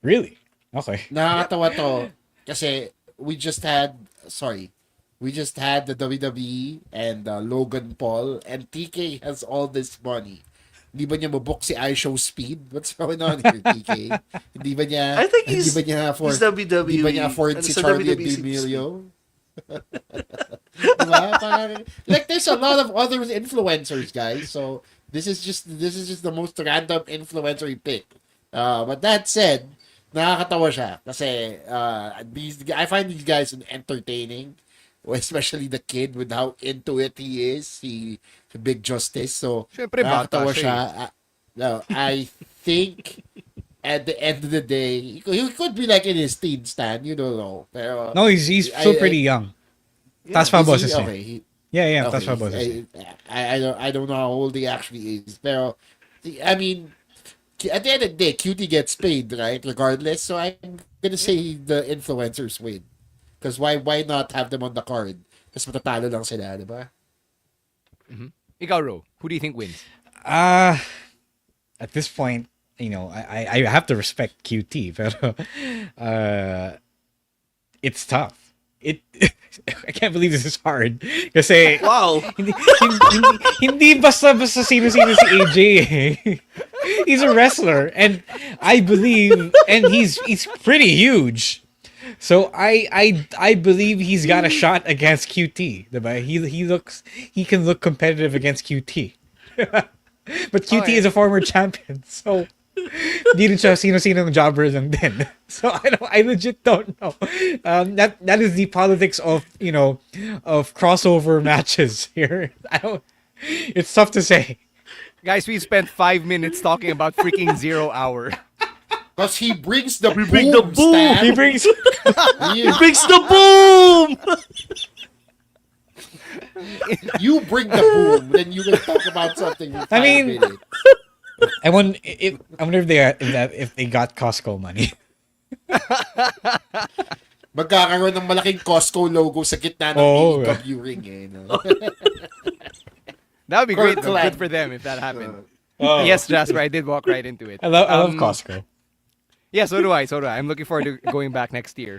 Really? Okay. Nakakatawa to kasi we just had the WWE and Logan Paul, and TK has all this money. Hindi ba niya mabook si iShow Speed? What's going on here, TK? Hindi ba niya I think hindi ba niya afford, he's WWE. Hindi ba niya afford And si sa Charlie WWE D'Amelio? Diba? Parang, like there's a lot of other influencers, guys. So this is just the most random influencer he picked. But that said, nakakatawa siya kasi I find these guys entertaining, especially the kid with how into it he is, si Big Justice. So Siyempre, bata nakakatawa siya siya. I think at the end of the day, he could be like in his teen stand, you don't know. Pero No, he's still pretty young. Taas pa boses niya. Okay. Yeah, okay. taas pa boses niya. I don't know how old he actually is. Pero I mean, at the end of the day, Cutie gets paid, right? Regardless. So I'm gonna say the influencers win. Because why not have them on the card? Kasi matatalo lang sila, di ba? Ikaw, Ro, who do you think wins? At this point, I have to respect QT, pero it's tough. I can't believe this is hard. Kasi wow. hindi basta sino-sino si AJ. He's a wrestler, and I believe, and he's pretty huge. So I believe he's got a shot against QT. Diba? He can look competitive against QT. But QT is a former champion, so di rin siya sino-sinong jobber lang din. So I legit don't know. That is the politics of of crossover matches here. It's tough to say. Guys, we spent 5 minutes talking about freaking 0 Hour. Because he brings the boom, Stan. He brings the boom. You bring the boom, then you can talk about something. In 5 minutes. I wonder if they got Costco money. Magkakaroon ng malaking Costco logo sa gitna ng AEW ring That would be great. Good for them if that happened. Yes, Jasper, I did walk right into it. I love Costco. Yeah, so do I. I'm looking forward to going back next year.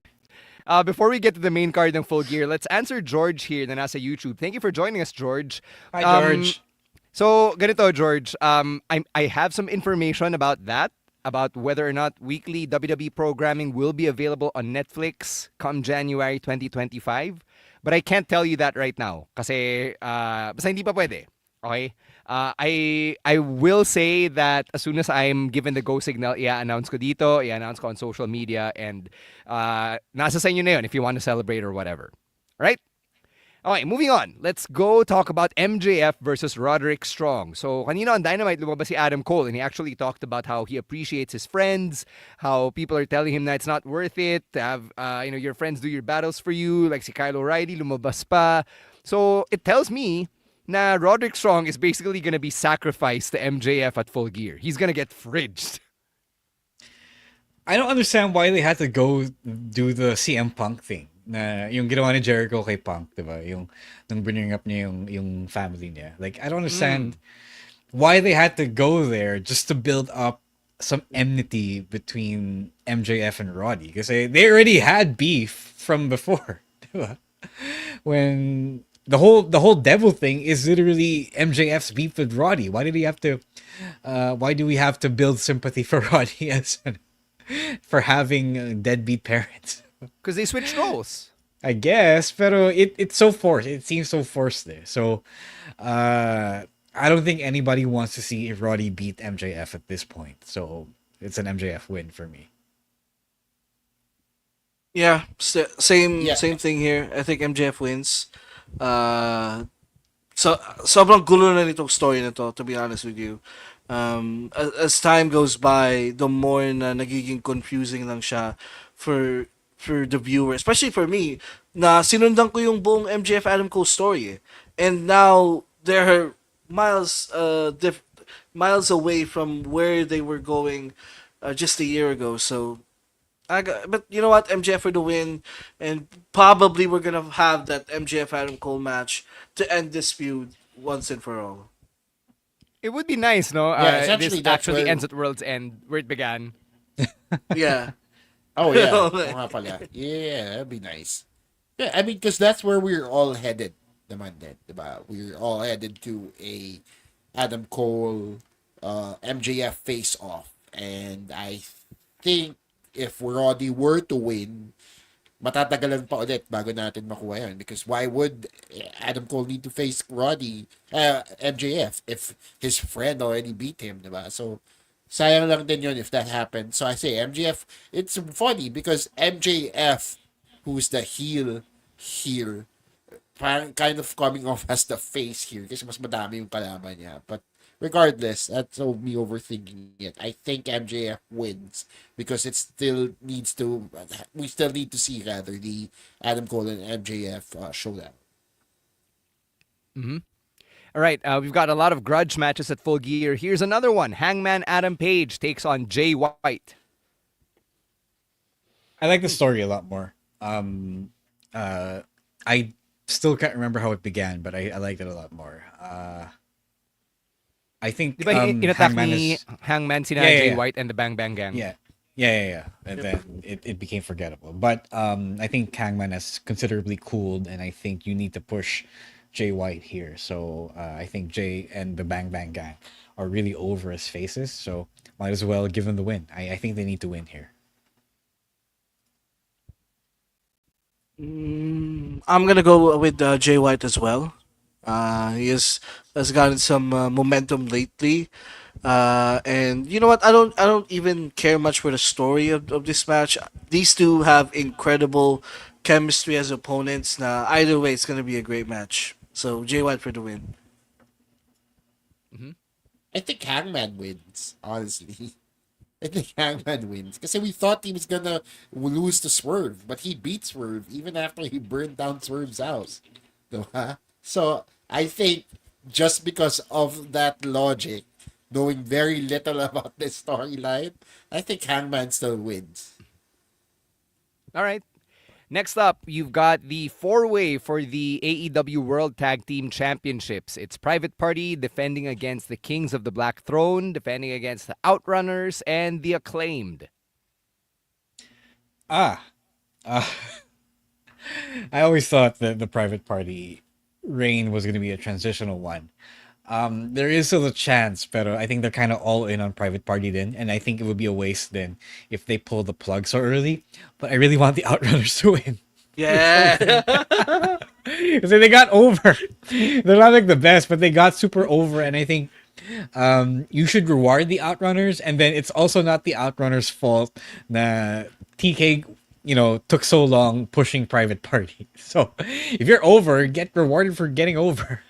Before we get to the main card ng Full Gear, let's answer George here na nasa YouTube. Thank you for joining us, George. Hi, George. So, ganito, George. I have some information about that, about whether or not weekly WWE programming will be available on Netflix come January 2025. But I can't tell you that right now. Kasi, basta hindi pa pwede. Okay? I will say that as soon as I'm given the go signal, i-announce ko dito, i-announce ko on social media, and nasa sa inyo na yun if you want to celebrate or whatever. Right? Okay, moving on. Let's go talk about MJF versus Roderick Strong. So, kanina on Dynamite, lumabas si Adam Cole, and he actually talked about how he appreciates his friends, how people are telling him that it's not worth it to have, your friends do your battles for you, like si Kyle O'Reilly, lumabas pa. So, it tells me na Roderick Strong is basically going to be sacrificed to MJF at Full Gear. He's going to get fridged. I don't understand why they had to go do the CM Punk thing. Na yung ginawa ni Jericho kay Punk, diba? Yung nung bringing up niya yung family niya. Like, I don't understand why they had to go there just to build up some enmity between MJF and Roddy. Because they already had beef from before, diba? When the whole devil thing is literally MJF's beef with Roddy. Why do we have to build sympathy for Roddy for having deadbeat parents? Because they switched roles. I guess, pero it's so forced. It seems so forced there. So, I don't think anybody wants to see if Roddy beat MJF at this point. So, it's an MJF win for me. Yeah, same thing here. I think MJF wins. So sobrang gulo na nitong story na to, to be honest with you. As time goes by, the more na nagiging confusing lang siya for for the viewer, especially for me, na sinundan ko yung buong MJF Adam Cole story. And now they're miles away from where they were going just a year ago. So but you know what? MJF for the win, and probably we're gonna have that MJF Adam Cole match to end this feud once and for all. It would be nice, no? Yeah, This essentially that's actually where. ends at World's End, where it began. Yeah. Oh yeah, oo nga pala. Yeah, that'd be nice. Yeah, I mean, because that's where we're all headed. Naman din, diba? We're all headed to a Adam Cole, MJF face off, and I think if Roddy were to win, matatagalan pa ulit bago natin makuha yan. Because why would Adam Cole need to face MJF if his friend already beat him, diba? So, sayang lang din yun if that happened. So I say MJF, it's funny because MJF, who's the heel here, parang kind of coming off as the face here kasi mas madami yung kalaban niya. But regardless, that's me overthinking it. I think MJF wins because it still needs to, we still need to see rather the Adam Cole and MJF showdown. Mm-hmm. All right, we've got a lot of grudge matches at Full Gear. Here's another one. Hangman Adam Page takes on Jay White. I like the story a lot more. I still can't remember how it began, but I liked it a lot more. I think Diba, inattack ni Hangman sina Jay White and the Bang Bang Gang. Yeah. And then it became forgettable. But I think Hangman has considerably cooled, and I think you need to push Jay White here. So I think Jay and the Bang Bang Gang are really over as faces. So might as well give them the win. I think they need to win here. I'm gonna go with Jay White as well. He has gotten some momentum lately, and you know what? I don't even care much for the story of this match. These two have incredible chemistry as opponents. Now, either way, it's gonna be a great match. So Jay White for the win. Mm-hmm. I think Hangman wins, honestly. I think Hangman wins. Because we thought he was gonna lose to Swerve, but he beat Swerve even after he burned down Swerve's house. So I think just because of that logic, knowing very little about this storyline, I think Hangman still wins. All right. Next up, you've got the four-way for the AEW World Tag Team Championships. It's Private Party defending against the Kings of the Black Throne, defending against the Outrunners, and the Acclaimed. I always thought that the Private Party reign was going to be a transitional one. There is still a chance, but I think they're kind of all in on Private Party then, and I think it would be a waste then if they pull the plug so early. But I really want the Outrunners to win. Yeah. Because they got over. They're not like the best, but they got super over, and I think you should reward the Outrunners, and then it's also not the Outrunners' fault that TK took so long pushing Private Party. So if you're over, get rewarded for getting over.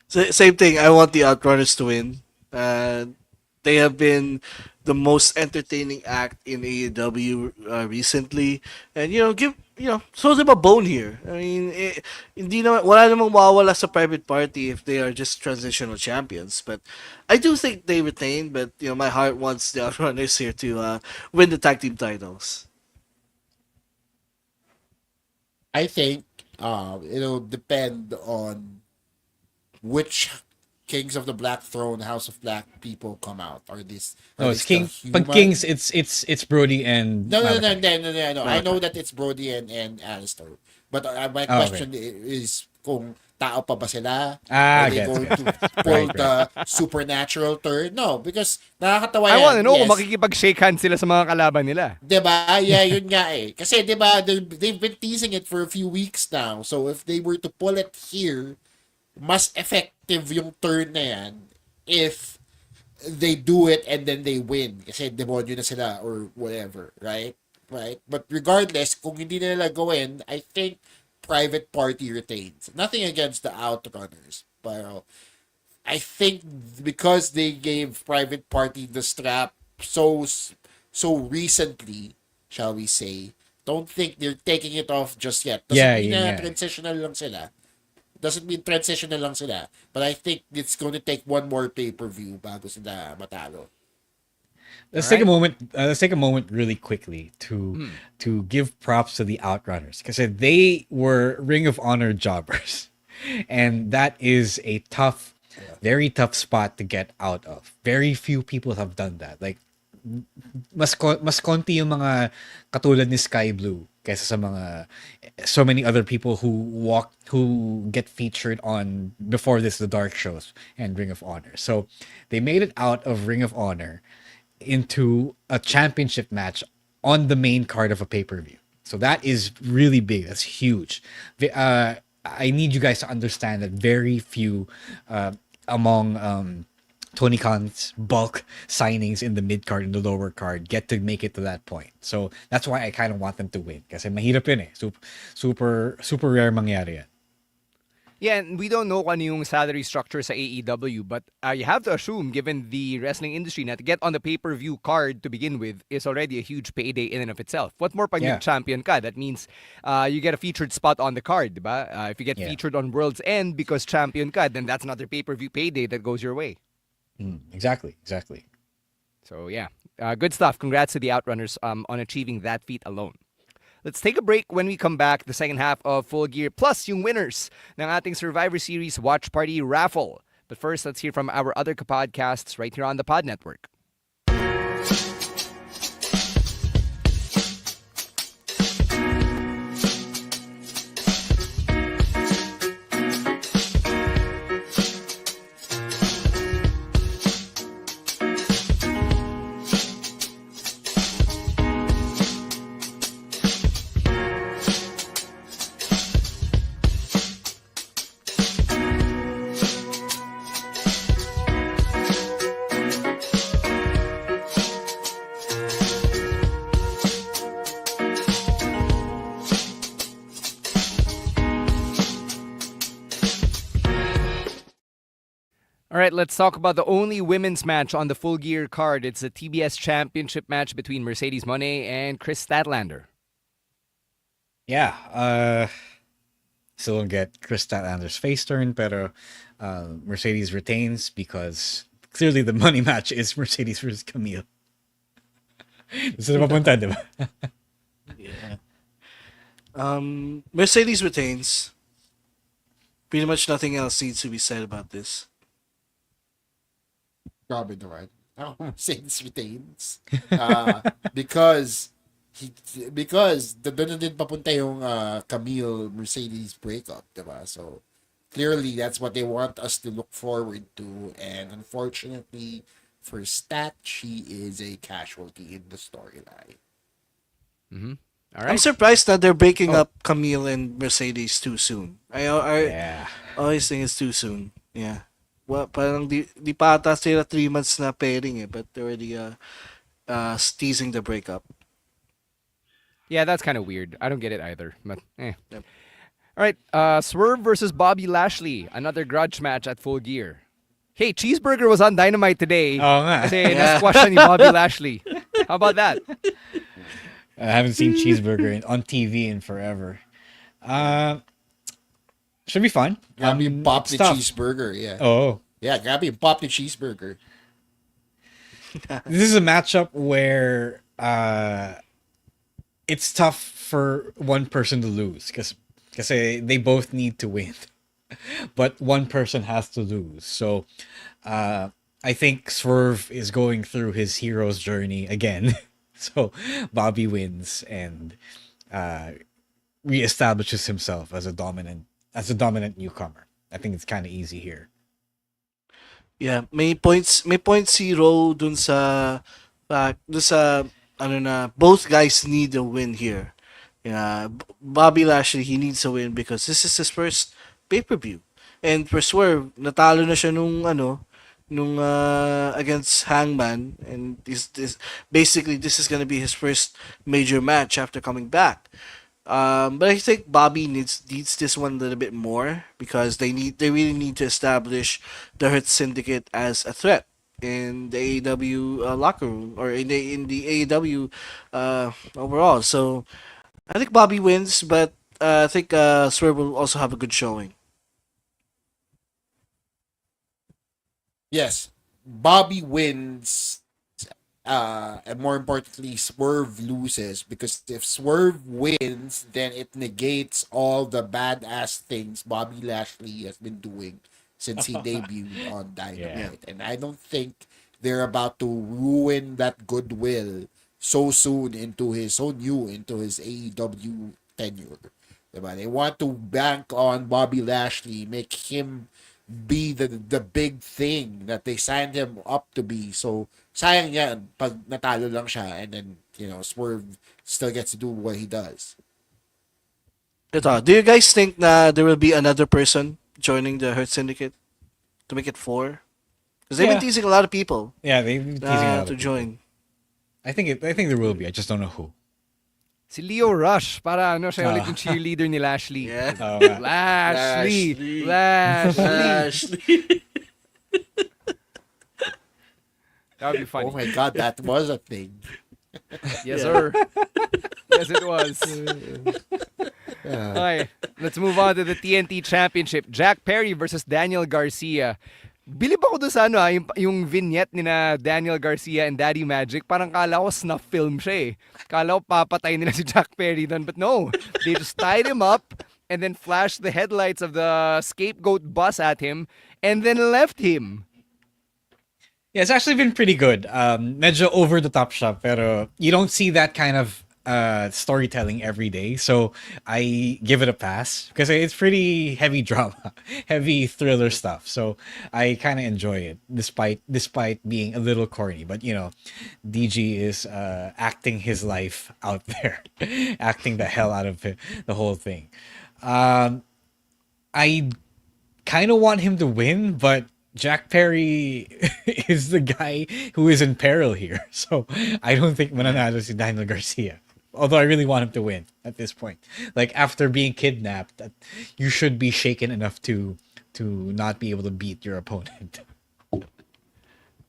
Same thing. I want the Outrunners to win. They have been the most entertaining act in AEW recently, and throw them a bone here. I mean, hindi naman wala namang mawawala sa Private Party if they are just transitional champions. But I do think they retain. But my heart wants the Outrunners here to win the tag team titles. I think it'll depend on which Kings of the Black Throne, House of Black people come out. Are these? No, it's King. But Kings, it's Brody and No. I know that it's Brody and Alistair. But my question is kung tao pa ba sila? Are they going to pull the supernatural turn? No, because nakakatawa yan. I want to know kung makikipag-shake hands sila sa mga kalaban nila. Diba? Yeah, yun nga eh. Kasi diba, they've been teasing it for a few weeks now. So if they were to pull it here, mas effective yung turn na yan if they do it and then they win. Kasi demonyo na sila or whatever, right? But regardless, kung hindi nila gawin, I think Private Party retains. Nothing against the Outrunners. But I think because they gave Private Party the strap so so recently, shall we say. Don't think they're taking it off just yet. Yeah, Doesn't mean na yeah. transitional lang sila. Doesn't mean transitional lang sila. But I think it's going to take one more pay-per-view bago sila matalo. Let's All take a right. moment. Let's take a moment really quickly to give props to the Outrunners because they were Ring of Honor jobbers, and that is a tough, very tough spot to get out of. Very few people have done that. Like mas konti yung mga katulad ni Sky Blue kaysa sa mga so many other people who get featured on before this the dark shows and Ring of Honor. So they made it out of Ring of Honor into a championship match on the main card of a pay-per-view. So that is really big. That's huge. I need you guys to understand that very few among Tony Khan's bulk signings in the mid card and the lower card get to make it to that point. So that's why I kind of want them to win. Kasi mahirap yun eh. Super rare mangyari yan. Yeah, and we don't know kung ano yung salary structure sa AEW, but you have to assume, given the wrestling industry, na to get on the pay-per-view card to begin with is already a huge payday in and of itself. What more pag Yeah. champion ka? That means you get a featured spot on the card, diba? If you get featured on World's End because champion ka, then that's another pay-per-view payday that goes your way. Exactly. So yeah, good stuff. Congrats to the Outrunners on achieving that feat alone. Let's take a break. When we come back, the second half of Full Gear plus yung winners ng ating Survivor Series Watch Party Raffle. But first, let's hear from our other podcasts right here on the Pod Network. All right, let's talk about the only women's match on the Full Gear card. It's the TBS Championship match between Mercedes Moné and Chris Statlander. Yeah, still don't get Chris Statlander's face turn, pero Mercedes retains because clearly the money match is Mercedes versus Camille. Gusto na papunta, di ba? Yeah. Mercedes retains. Pretty much nothing else needs to be said about this. Grabe naman. Ako Mercedes retains. Because doon na din papunta yung Camille Mercedes breakup, diba? So clearly that's what they want us to look forward to, and unfortunately for Stat, she is a casualty in the storyline. Mm-hmm. All right. I'm surprised that they're breaking up Camille and Mercedes too soon. I always think it's too soon. Yeah. Well, parang di pa ata sila 3 months na pairing eh, but they're already teasing the breakup. Yeah, that's kind of weird. I don't get it either. But Yep. All right, Swerve versus Bobby Lashley, another grudge match at Full Gear. Hey, Cheeseburger was on Dynamite today. Oo nga. Kasi na-squash na ni Bobby Lashley. How about that? I haven't seen Cheeseburger on TV in forever. Should be fun. Grabe yung pop ni tough. Cheeseburger, yeah. Oh. Yeah, grabe yung pop ni Cheeseburger. This is a matchup where it's tough for one person to lose because they both need to win, but one person has to lose. So I think Swerve is going through his hero's journey again. So Bobby wins and reestablishes himself as a dominant newcomer. I think it's kind of easy here. Yeah, may points si Ro dun sa both guys need a win here. Yeah, Bobby Lashley, he needs a win because this is his first pay-per-view. And for Swerve, natalo na siya nung against Hangman, and this is going to be his first major match after coming back. But I think Bobby needs this one a little bit more because they really need to establish the Hurt Syndicate as a threat. in the AEW locker room or in the AEW overall. So I think Bobby wins, but I think Swerve will also have a good showing. Yes, Bobby wins, and more importantly, Swerve loses, because if Swerve wins, then it negates all the badass things Bobby Lashley has been doing since he debuted on Dynamite, and I don't think they're about to ruin that goodwill so soon into his AEW tenure. Diba? They want to bank on Bobby Lashley, make him be the big thing that they signed him up to be. So sayang yan pag natalo lang siya, and then Swerve still gets to do what he does. Ito, do you guys think that there will be another person joining the Hurt Syndicate to make it 4? Because they've been teasing a lot of people. Yeah, they've been teasing a lot to of join. I think there will be. I just don't know who. Si Leo Rush, para siya ulit yung cheerleader ni Lashley. Yeah. Lashley. That would be funny. Oh my God, that was a thing. Yes, sir. Yes, it was. Okay, let's move on to the TNT Championship. Jack Perry versus Daniel Garcia. Bilib ako doon sa yung vignette ni na Daniel Garcia and Daddy Magic. Parang kala ko snuff film siya eh. Kala ko papatay nila si Jack Perry doon. But no, they just tied him up and then flashed the headlights of the scapegoat bus at him and then left him. Yeah, it's actually been pretty good. Medyo over the top siya, pero you don't see that kind of storytelling every day. So I give it a pass because it's pretty heavy drama, heavy thriller stuff. So I kind of enjoy it despite being a little corny. But DG is acting his life out there, acting the hell out of the whole thing. I kind of want him to win, but Jack Perry is the guy who is in peril here. So I don't think mananalo si Daniel Garcia. Although I really want him to win at this point. Like after being kidnapped, you should be shaken enough to not be able to beat your opponent.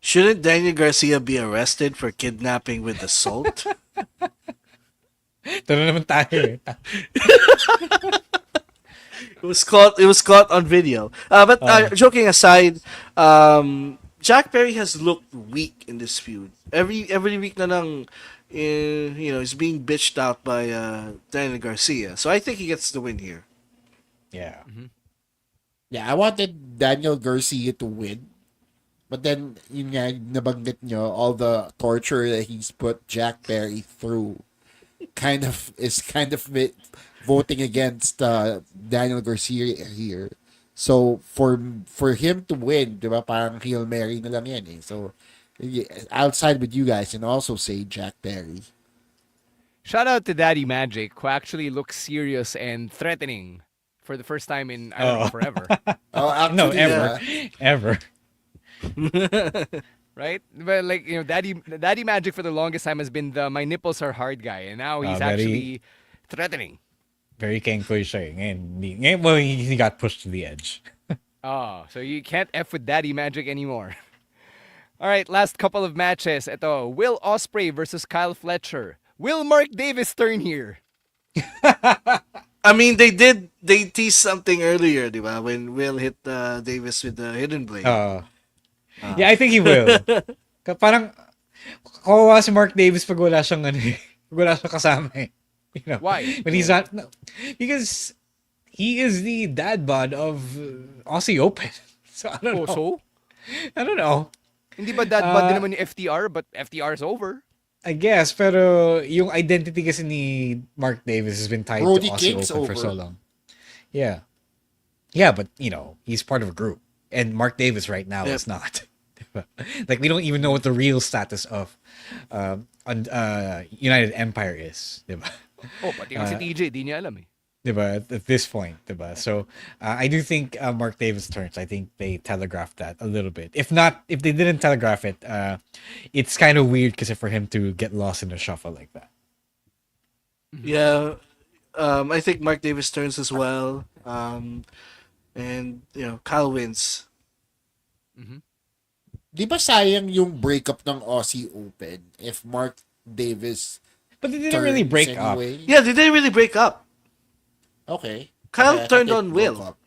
Shouldn't Daniel Garcia be arrested for kidnapping with assault? Tara naman tayo. It was caught on video. But joking aside, Jack Perry has looked weak in this feud. Every week na lang, he's being bitched out by Daniel Garcia. So I think he gets the win here. Yeah. Mm-hmm. Yeah, I wanted Daniel Garcia to win. But then, yun nga, nabanggit nyo, all the torture that he's put Jack Perry through is voting against Daniel Garcia here. So for him to win, diba, parang Hail Mary na lang yan eh. So I'll side with you guys and also say Jack Perry. Shout out to Daddy Magic, who actually looks serious and threatening for the first time in I don't know, forever. Actually, ever. Right? But Daddy Magic for the longest time has been the my nipples are hard guy, and now he's actually threatening. Very kengkoy siya. Ngayon, he got pushed to the edge. So you can't F with Daddy Magic anymore. All right, last couple of matches. Ito, Will Ospreay versus Kyle Fletcher. Will Mark Davis turn here? I mean, they teased something earlier, diba? When Will hit Davis with the hidden blade. Yeah, I think he will. Parang kawawa si Mark Davis pag wala siyang kasama eh. Why? But he's not, because he is the dad bod of Aussie Open. So I don't know. So? I don't know. Hindi ba dad bod din naman ni FTR, but FTR is over? I guess, pero yung identity kasi ni Mark Davis has been tied Brody to Aussie King's Open over. for so long. Yeah. Yeah, but he's part of a group. And Mark Davis right now is not. Like, we don't even know what the real status of United Empire is. Diba? Pati si TJ, di niya alam eh. Diba? At this point, diba? So I do think Mark Davis turns. I think they telegraphed that a little bit. If they didn't telegraph it, it's kind of weird because for him to get lost in the shuffle like that. Yeah, I think Mark Davis turns as well. And Kyle wins. Mm-hmm. Di ba sayang yung breakup ng Aussie Open if Mark Davis But they didn't really turns break up. anyway? Yeah, they didn't really break up. Okay. Kyle Okay, I thought turned they on broke Will. up.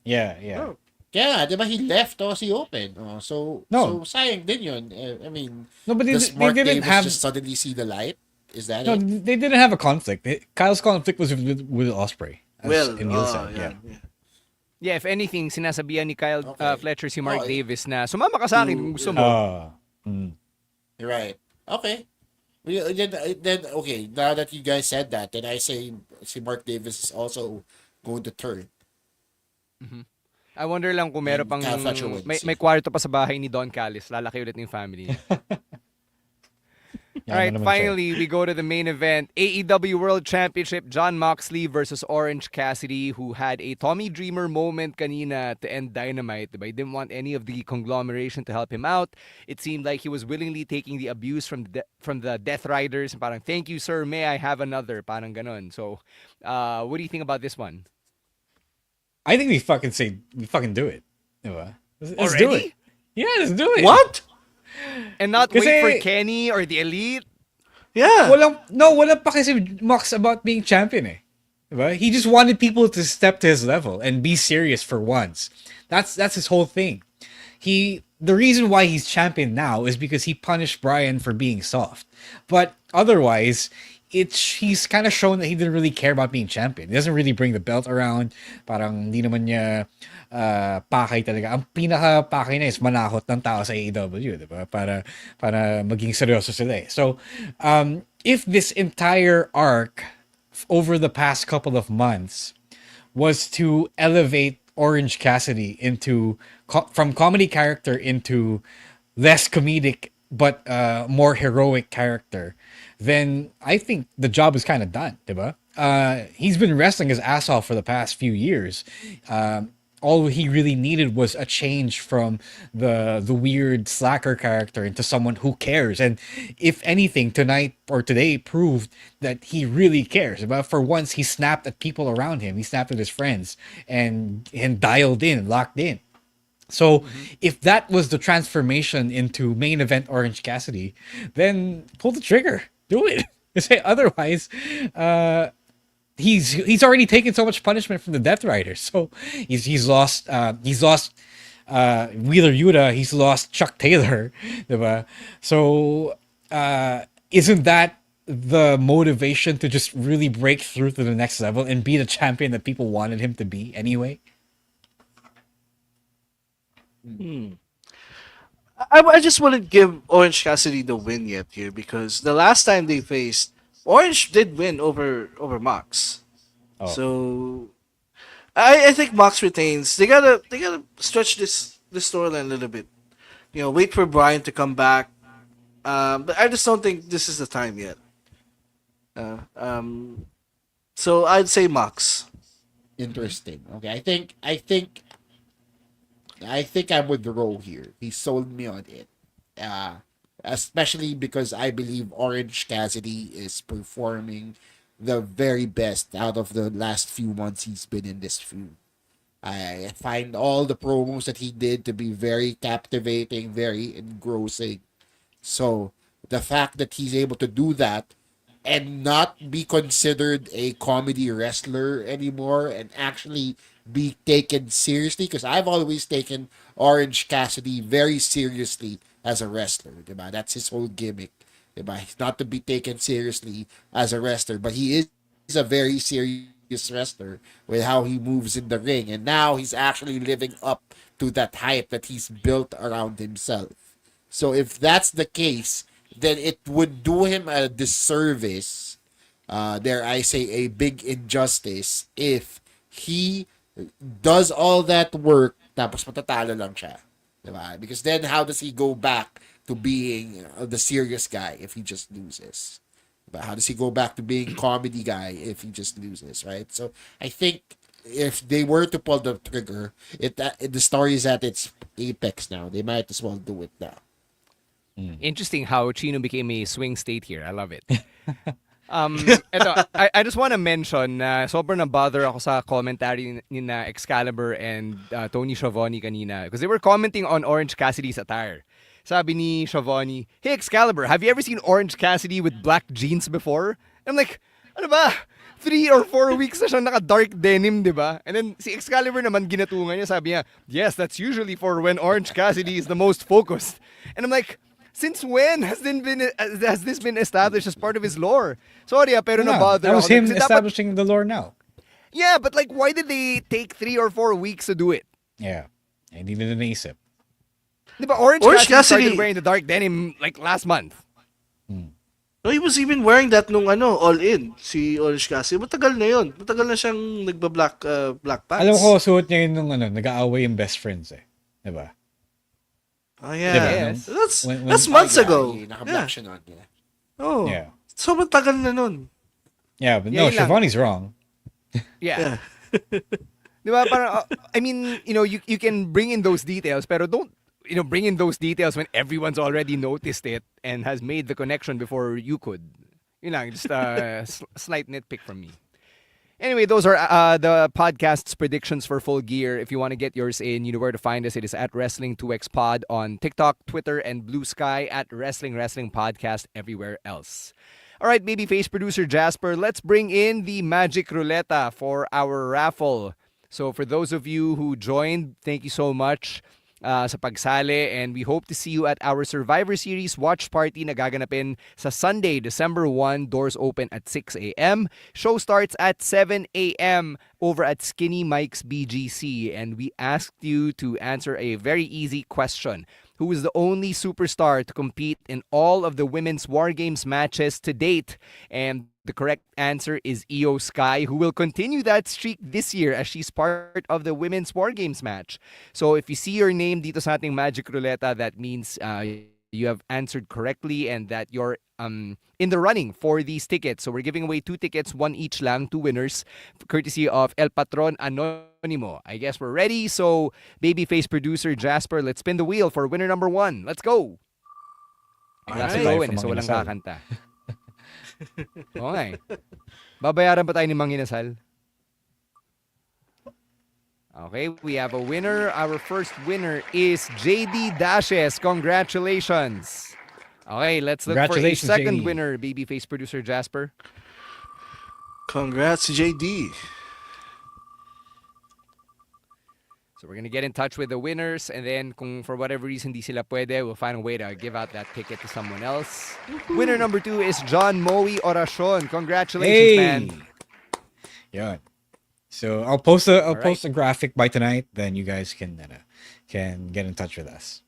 Yeah. Oh. Yeah, di ba he left Aussie Open? So No. sayang din yun. I mean, No, but does they Mark didn't Davis have. just suddenly see the light? Is that No, it? they didn't have a conflict. Kyle's conflict was with Osprey. As Will. Emil Oh, said. yeah. Yeah, if anything, sinasabihan ni Kyle Fletcher si Mark Oh, Davis na sumama ka sa akin kung gusto mo. Right. Okay. Then okay, now that you guys said that, then I say si Mark Davis is also going to turn. I wonder lang kung meron And pang Kyle Fletcher wins. may kwarto pa sa bahay ni Don Callis. Lalaki ulit yung family niya. All right, finally, we go to the main event. AEW World Championship, Jon Moxley versus Orange Cassidy, who had a Tommy Dreamer moment kanina to end Dynamite. Diba? He didn't want any of the conglomeration to help him out. It seemed like he was willingly taking the abuse from the Death Riders. Parang, thank you, sir. May I have another? Parang ganon. So, what do you think about this one? I think we fucking do it. Diba? Let's do it. Yeah, let's do it. What? And not Kasi, wait for Kenny or the Elite? Yeah. Walang pa kasi Mox about being champion eh. Diba? He just wanted people to step to his level and be serious for once. That's his whole thing. The reason why he's champion now is because he punished Brian for being soft. But otherwise, he's kind of shown that he didn't really care about being champion. He doesn't really bring the belt around. Parang hindi naman niya pakay talaga. Ang pinaka pakay na is manakot ng tao sa AEW, diba? Para maging seryoso sila eh. So, if this entire arc over the past couple of months was to elevate Orange Cassidy from comedy character into less comedic but more heroic character, then I think the job is kind of done, diba? He's been wrestling his ass off for the past few years. All he really needed was a change from the weird slacker character into someone who cares. And if anything, tonight or today proved that he really cares. But for once, he snapped at people around him. He snapped at his friends and dialed in, locked in. So if that was the transformation into main event Orange Cassidy, then pull the trigger. Do it. Otherwise, he's already taken so much punishment from the Death Riders. So he's lost Wheeler Yuta, he's lost Chuck Taylor, diba? So isn't that the motivation to just really break through to the next level and be the champion that people wanted him to be anyway? I just wouldn't give Orange Cassidy the win yet here because the last time they faced, Orange did win over Mox. Oh. So I think Mox retains. They gotta stretch this storyline a little bit. Wait for Brian to come back. But I just don't think this is the time yet. So I'd say Mox. Interesting. Okay, I think I'm with the role here. He sold me on it. Especially because I believe Orange Cassidy is performing the very best out of the last few months he's been in this feud. I find all the promos that he did to be very captivating, very engrossing. So the fact that he's able to do that and not be considered a comedy wrestler anymore and actually be taken seriously, because I've always taken Orange Cassidy very seriously as a wrestler, diba? That's his whole gimmick, diba? He's not to be taken seriously as a wrestler, but he is a very serious wrestler with how he moves in the ring, and now he's actually living up to that hype that he's built around himself. So if that's the case, then it would do him a disservice, dare I say a big injustice, if he does all that work tapos matatalo lang siya. Diba? Because then how does he go back to being the serious guy if he just loses? Diba? How does he go back to being comedy guy if he just loses, right? So I think if they were to pull the trigger, the story is at its apex now. They might as well do it now. Interesting how Chino became a swing state here. I love it. I just want to mention na sobrang na-bother ako sa commentary ni na Excalibur and Tony Schiavone kanina because they were commenting on Orange Cassidy's attire. sabi ni Shavani, "Hey Excalibur, have you ever seen Orange Cassidy with black jeans before?" I'm like, ano ba? 3 or 4 weeks na siya naka-dark denim, di ba? And then si Excalibur naman ginatungan niya, sabi niya, "Yes, that's usually for when Orange Cassidy is the most focused." And I'm like, since when has this been established as part of his lore? Sorry, pero na-bother that was ako. him Kasi establishing the lore now. Yeah, but like, why did they take 3 or 4 weeks to do it? Yeah. Hindi nila naisip. Di ba, Orange Cassidy started wearing the dark denim like last month. No, he was even wearing that nung All In, si Orange Cassidy. Matagal na yun. Matagal na siyang nagba-black black pants. Alam ko, suot niya yun nung nag-aaway yung best friends eh. Diba? Oh, yeah. Diba? Yes. That's months ago. Naka-black siya nun. Yeah. Oh. Yeah. So, matagal na nun. Yeah, but no, Shivani's wrong. Yeah. Diba, parang, I mean, you can bring in those details, pero don't, bring in those details when everyone's already noticed it and has made the connection before you could. Yun lang, just a slight nitpick from me. Anyway, those are the podcast's predictions for Full Gear. If you want to get yours in, you know where to find us. It is at Wrestling2XPod on TikTok, Twitter, and Blue Sky, at Wrestling Podcast everywhere else. All right, babyface producer Jasper, let's bring in the Magic Roulette for our raffle. So for those of you who joined, thank you so much sa pagsali, and we hope to see you at our Survivor Series watch party na gaganapin sa Sunday, December 1. Doors open at 6 a.m. Show starts at 7 a.m. over at Skinny Mike's BGC, and we asked you to answer a very easy question. Who is the only superstar to compete in all of the women's War Games matches to date? And the correct answer is Io Sky, who will continue that streak this year as she's part of the women's War Games match. So if you see your name dito sa ating Magic Roulette, that means you have answered correctly and that you're in the running for these tickets. So we're giving away 2 tickets, 1 each lang, 2 winners, courtesy of El Patron Anonimo. I guess we're ready. So babyface producer Jasper, let's spin the wheel for winner number 1. Let's go. Wala si Rowan, so walang kakanta. Okay. Babayaran pa tayo ni Mang Inasal? Okay, we have a winner. Our first winner is JD Dashes. Congratulations. Okay, let's look for a second JD. winner, babyface producer Jasper. Congrats, JD. So we're gonna get in touch with the winners, and then kung for whatever reason di sila pwede, we'll find a way to give out that ticket to someone else. Winner number 2 is John Moe Oracion. Congratulations, man. Yeah. So I'll post a graphic by tonight. Then you guys can get in touch with us.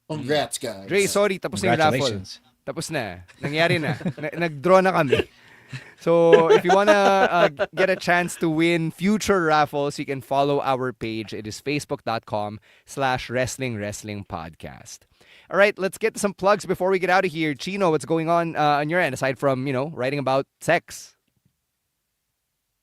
Congrats, guys. Dre, sorry, tapos na yung raffle. Tapos na. Nangyari na. Nag-draw na kami. So if you wanna get a chance to win future raffles, you can follow our page. It is facebook.com/wrestling podcast. All right, let's get some plugs before we get out of here. Chino, what's going on your end aside from writing about sex?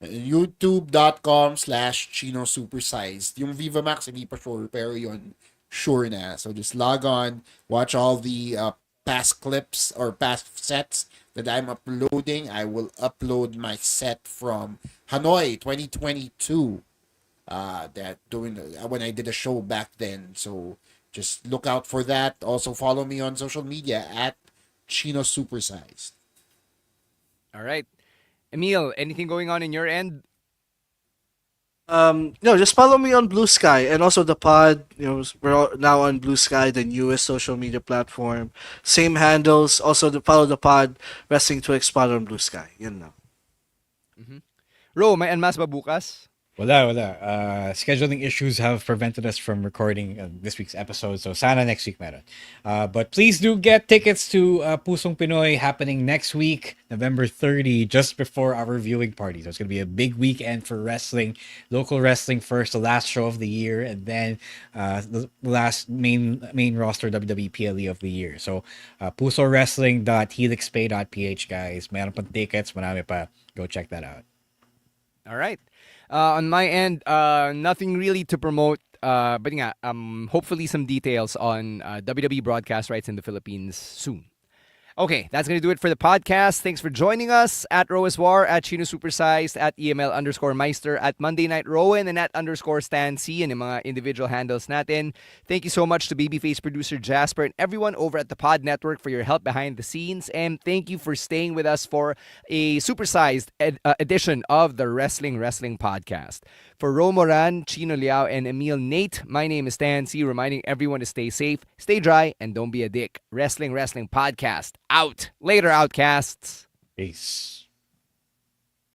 youtube.com/Chino Supersized. Yung Viva Max, hindi pa sure, pero yun, sure na. So just log on, watch all the past clips or past sets that I'm uploading. I will upload my set from Hanoi 2022. When I did a show back then. So just look out for that. Also follow me on social media at Chino Supersized. All right. Emil, anything going on in your end? No, just follow me on Blue Sky and also the pod. We're now on Blue Sky, the newest social media platform. Same handles. Also, follow the pod, Wrestling2XPod on Blue Sky. Yun na. Ro, may anmas ba bukas? Wala. Scheduling issues have prevented us from recording this week's episode, so sana next week meron. But please do get tickets to Pusong Pinoy happening next week, November 30, just before our viewing party. So it's going to be a big weekend for wrestling, local wrestling first, the last show of the year, and then the last main roster WWE PLE of the year. So pusowrestling.helixpay.ph, guys. Meron pang tickets, marami pa. Go check that out. All right. On my end, nothing really to promote. But nga, hopefully some details on WWE broadcast rights in the Philippines soon. Okay, that's going to do it for the podcast. Thanks for joining us at Roeswar, at Chino Supersized, at EML_Meister, at Monday Night Rowan, and at _Stan C, and yung mga individual handles natin. Thank you so much to Babyface producer Jasper and everyone over at the Pod Network for your help behind the scenes. And thank you for staying with us for a supersized edition of the Wrestling Podcast. For Ro Moran, Chino Liao, and Emil Nate, my name is Stan C, reminding everyone to stay safe, stay dry, and don't be a dick. Wrestling Podcast. Out. Later, Outcasts. Peace.